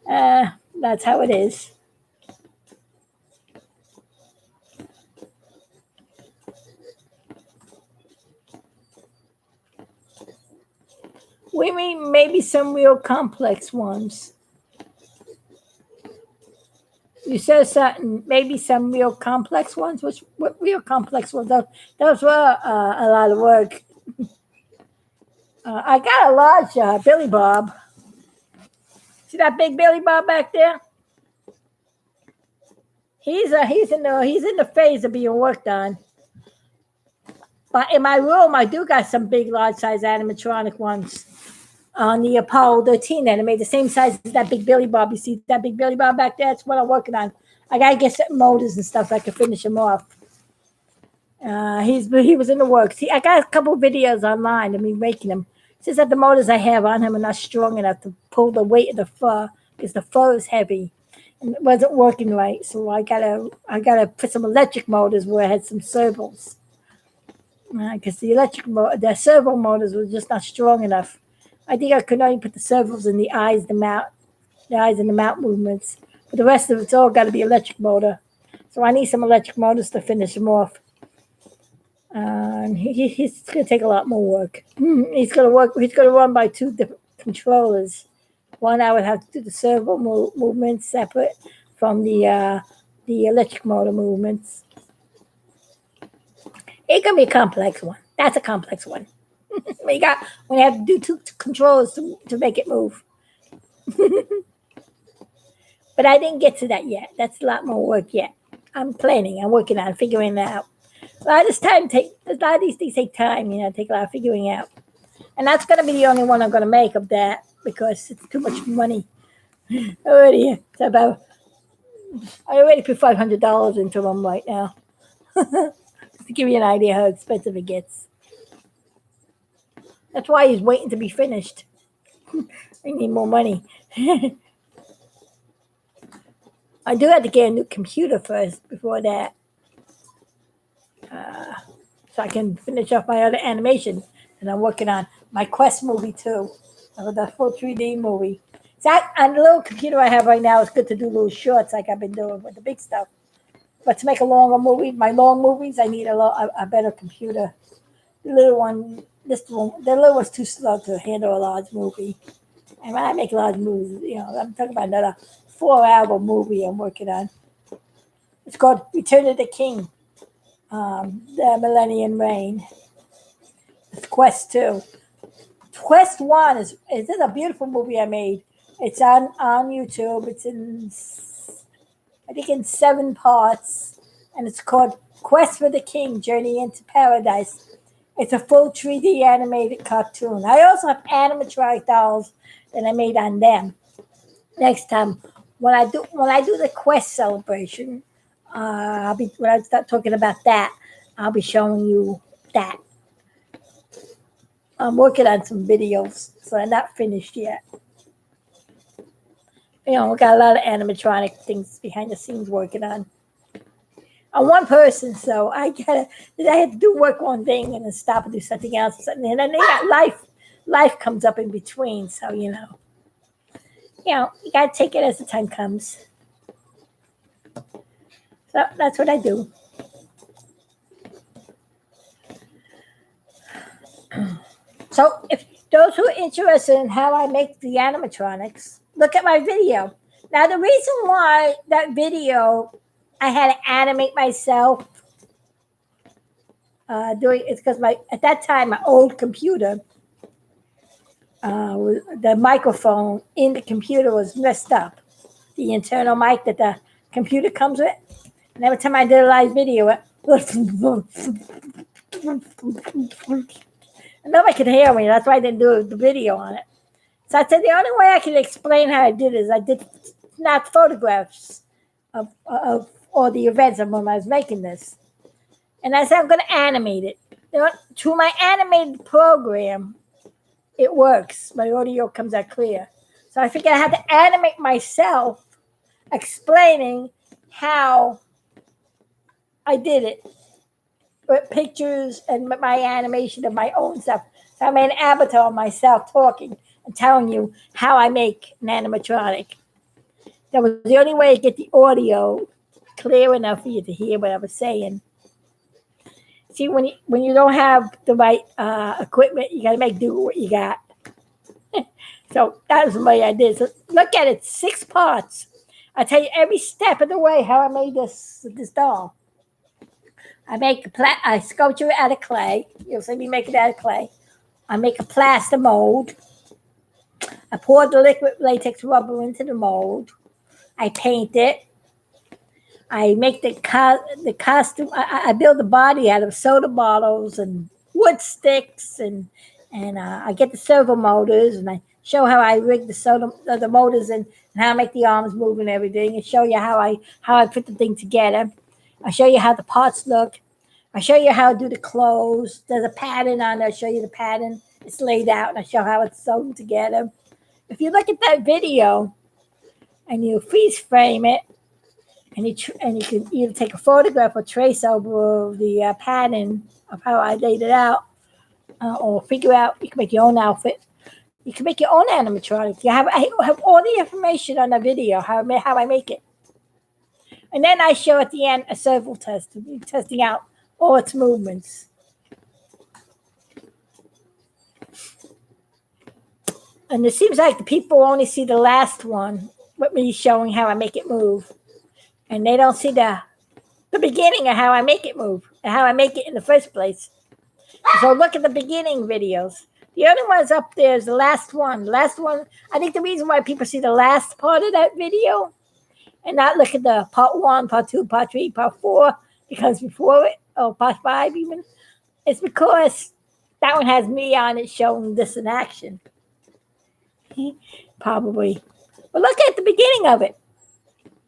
That's how it is. We mean maybe some real complex ones. You said something, maybe some real complex ones. What real complex ones? Those were a lot of work. I got a large Billy Bob. See that big Billy Bob back there? He's in the phase of being worked on. But in my room, I do got some big, large size animatronic ones on the Apollo 13, and I made the same size as that big Billy Bob. You see that big Billy Bob back there? That's what I'm working on. I gotta get some motors and stuff so I can finish him off. He was in the works. I got a couple videos online of me making him. It's just that the motors I have on him are not strong enough to pull the weight of the fur because the fur is heavy and it wasn't working right. So I gotta put some electric motors where I had some servos. Because the servo motors were just not strong enough. I think I could only put the servos in the eyes, the eyes and the mount movements. But the rest of it's all got to be electric motor. So I need some electric motors to finish him off. And he's going to take a lot more work. He's going to run by two different controllers. One I would have to do the servo movements separate from the electric motor movements. It's going to be a complex one. That's a complex one. When you have to do two controllers to make it move. But I didn't get to that yet. That's a lot more work yet. I'm working on figuring it out. A lot of these things take time, take a lot of figuring out. And that's going to be the only one I'm going to make of that because it's too much money. I already put $500 into them right now. Just to give you an idea how expensive it gets. That's why he's waiting to be finished. I need more money. I do have to get a new computer first before that. So I can finish off my other animation. And I'm working on my Quest movie too. The full 3D movie. So on the little computer I have right now, it's good to do little shorts like I've been doing with the big stuff. But to make a longer movie, my long movies, I need a better computer. The little one's too slow to handle a large movie. And when I make large movies, I'm talking about another 4-hour movie I'm working on. It's called Return of the King, the Millennium Reign. It's Quest 2. Quest 1 is a beautiful movie I made. It's on YouTube. It's in 7 parts. And it's called Quest for the King, Journey into Paradise. It's a full 3D animated cartoon. I also have animatronic dolls that I made on them. Next time, when I do the Quest celebration, when I start talking about that, I'll be showing you that. I'm working on some videos, so I'm not finished yet. We got a lot of animatronic things behind the scenes working on. I'm one person, so I had to do work one thing and then stop and do something else, and then they got life comes up in between. So you gotta take it as the time comes. So that's what I do. So if those who are interested in how I make the animatronics, look at my video. Now the reason why that video I had to animate myself doing it's because at that time my old computer, the microphone in the computer was messed up. The internal mic that the computer comes with, and every time I did a live video, it nobody could hear me. That's why I didn't do the video on it. So I said the only way I can explain how I did is I did not photographs of all the events of when I was making this. And I said I'm going to animate it. Through my animated program, it works. My audio comes out clear. So I figured I had to animate myself explaining how I did it with pictures and my animation of my own stuff. So I made an avatar of myself talking and telling you how I make an animatronic. That was the only way to get the audio clear enough for you to hear what I was saying. See, when you don't have the right equipment, you got to make do with what you got. So that was the way I did. So look at it, 6 parts. I tell you every step of the way how I made this doll. I sculpture it out of clay. You'll see me make it out of clay. I make a plaster mold. I pour the liquid latex rubber into the mold. I paint it. I make the costume. I build the body out of soda bottles and wood sticks, and I get the servo motors, and I show how I rig the motors and how I make the arms move and everything, and show you how I put the thing together. I show you how the parts look. I show you how to do the clothes. There's a pattern on there. I show you the pattern. It's laid out, and I show how it's sewn together. If you look at that video and you freeze frame it, and you can either take a photograph or trace over the pattern of how I laid it out, or figure out, you can make your own outfit. You can make your own animatronic. I have all the information on the video, how I make it. And then I show at the end a servo test, testing out all its movements. And it seems like the people only see the last one with me showing how I make it move. And they don't see the beginning of how I make it move and how I make it in the first place. So look at the beginning videos. The only ones up there is the last one. The last one, I think the reason why people see the last part of that video and not look at the part 1, part 2, part 3, part 4, because before it, or part 5 even, it's because that one has me on it showing this in action. Probably. But look at the beginning of it.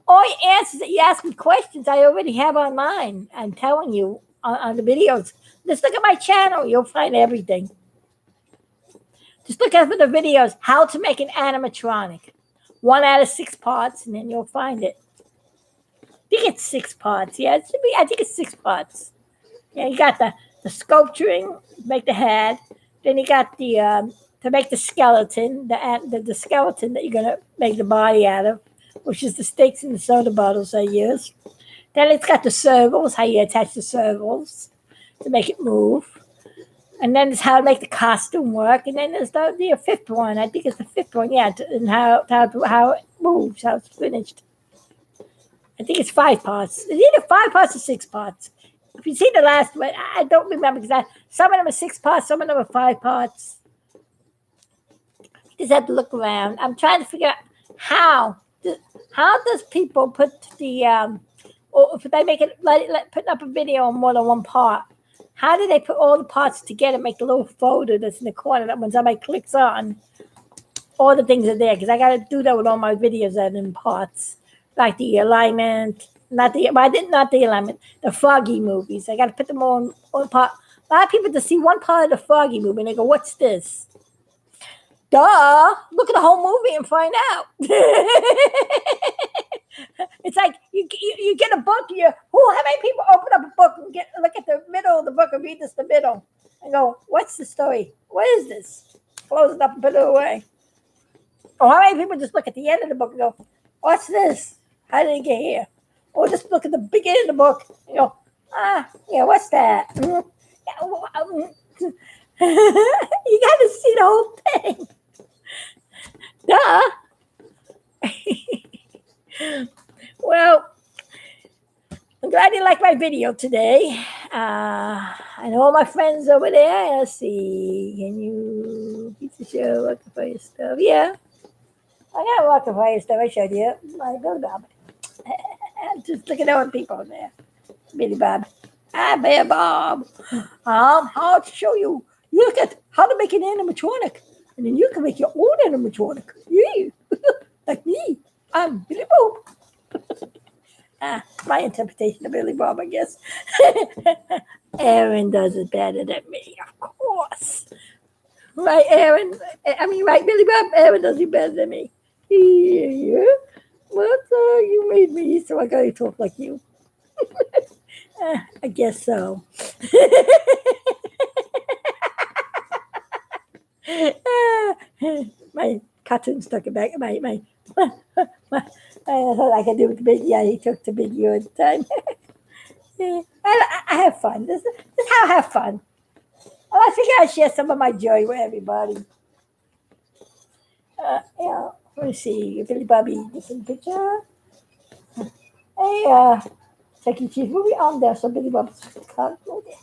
All your answers that you ask me questions, I already have online. I'm telling you on the videos. Just look at my channel. You'll find everything. Just look at the videos, how to make an animatronic. 1 out of 6 parts, and then you'll find it. I think it's 6 parts. Yeah, it should be. I think it's 6 parts. Yeah, you got the sculpturing, make the head. Then you got the to make the skeleton, the skeleton that you're gonna make the body out of, which is the sticks and the soda bottles I use. Then it's got the servos, how you attach the servos to make it move. And then it's how to make the costume work. And then there's the 5th one. I think it's the 5th one, yeah, and how it moves, how it's finished. I think it's 5 parts. It's either 5 parts or 6 parts. If you see the last one, I don't remember because some of them are 6 parts, some of them are 5 parts. You just have to look around. I'm trying to figure out how does people put the or if they make it putting up a video on more than 1 part. How do they put all the parts together, make the little folder that's in the corner that when somebody clicks on, all the things are there? Because I got to do that with all my videos that are in parts, like the alignment, not the alignment, the Froggy movies. I got to put them all in part. A lot of people to see 1 part of the Froggy movie and they go, "What's this?" Duh! Look at the whole movie and find out. It's like you get a book. How many people open up a book and look at the middle of the book and read this the middle and go, "What's the story? What is this?" Close it up and put it away. Or how many people just look at the end of the book and go, "What's this? How did it get here?" Or just look at the beginning of the book and go, yeah, what's that? You got to see the whole thing. Duh. Well, I'm glad you liked my video today. I know all my friends over there. Let's see. Can you pizza show looking for your stuff? Yeah. I got looking for your stuff. I showed you. My Billy Bob. Just look at all the people there. Billy Bob. Hi, Bear Bob. I'll show you. Look at how to make an animatronic, and then you can make your own animatronic. Yeah, like me. I'm Billy Bob. My interpretation of Billy Bob, I guess. Aaron does it better than me, of course. Right, Aaron? Right, Billy Bob? Aaron does it better than me. Yeah. What? You made me, so I gotta talk like you. I guess so. My cartoon stuck it back. My I thought I could do with the big. Yeah, he took the big U at the time. I have fun. This is how I have fun. I figure I share some of my joy with everybody. Let me see. Billy Bobby, this is a picture. Hey, Chuck E. Cheese movie on there, so Billy Bob's can't go there.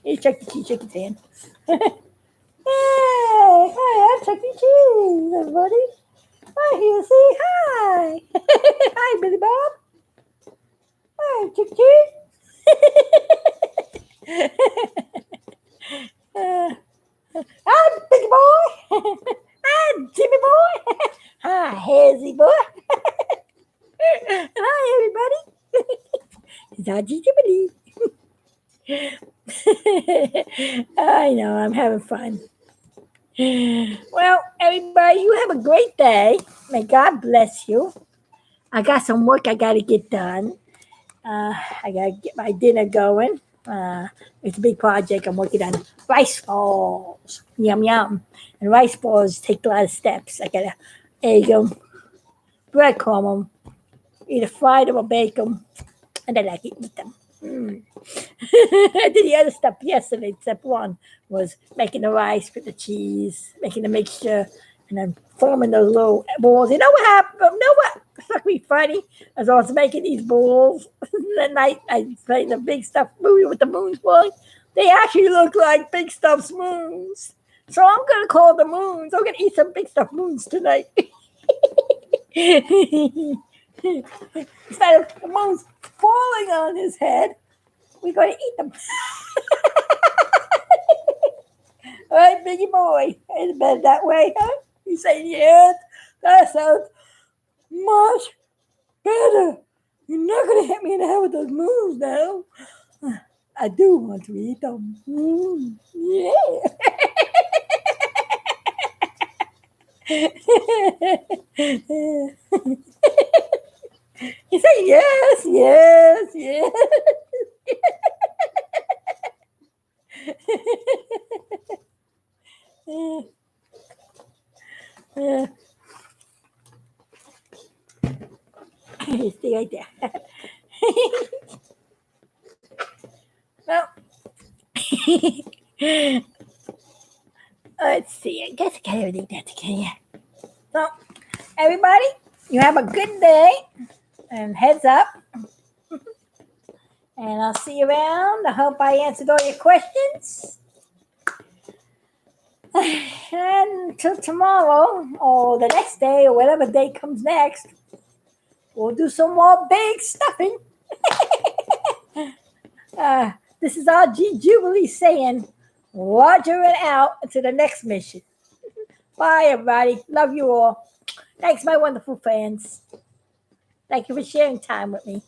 Here's Chuck E. Cheese, shake his hand. Hey, I'm Chuck E. Cheese, everybody. Hi, here, say hi. Hi, Billy Bob. Hi, Chuck E. Cheese. I'm Big Boy. I'm Jimmy Boy. Hi, Hazy Boy. And hi, everybody. It's Auntie Jiminy. I know, I'm having fun. Well, everybody, you have a great day. May God bless you. I got some work I got to get done. I got to get my dinner going. It's a big project. I'm working on rice balls. Yum, yum. And rice balls take a lot of steps. I got to egg them, breadcrumb them, either fry them or bake them, and then I can eat them. I did the other stuff yesterday. Step one was making the rice with the cheese, making the mixture, and then forming those little balls. You know what happened? You know what struck me funny? As I was making these balls that night, I played the big stuffed movie with the moons falling. They actually look like big stuffed moons. So I'm gonna call the moons. I'm gonna eat some big stuffed moons tonight. Instead of the moons falling on his head, we're going to eat them. All right, Biggie Boy. It's better that way, huh? You say, yes, that sounds much better. You're not going to hit me in the head with those moves now. I do want to eat them. Yeah. You say, yes, yes, yes. Stay right there. Well, let's see. I guess I got everything done together. So, everybody, you have a good day and heads up. And I'll see you around. I hope I answered all your questions. And until tomorrow or the next day or whatever day comes next, we'll do some more big stuffing. This is RG Jubilee saying, Roger and out until the next mission. Bye, everybody. Love you all. Thanks, my wonderful fans. Thank you for sharing time with me.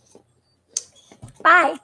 Bye.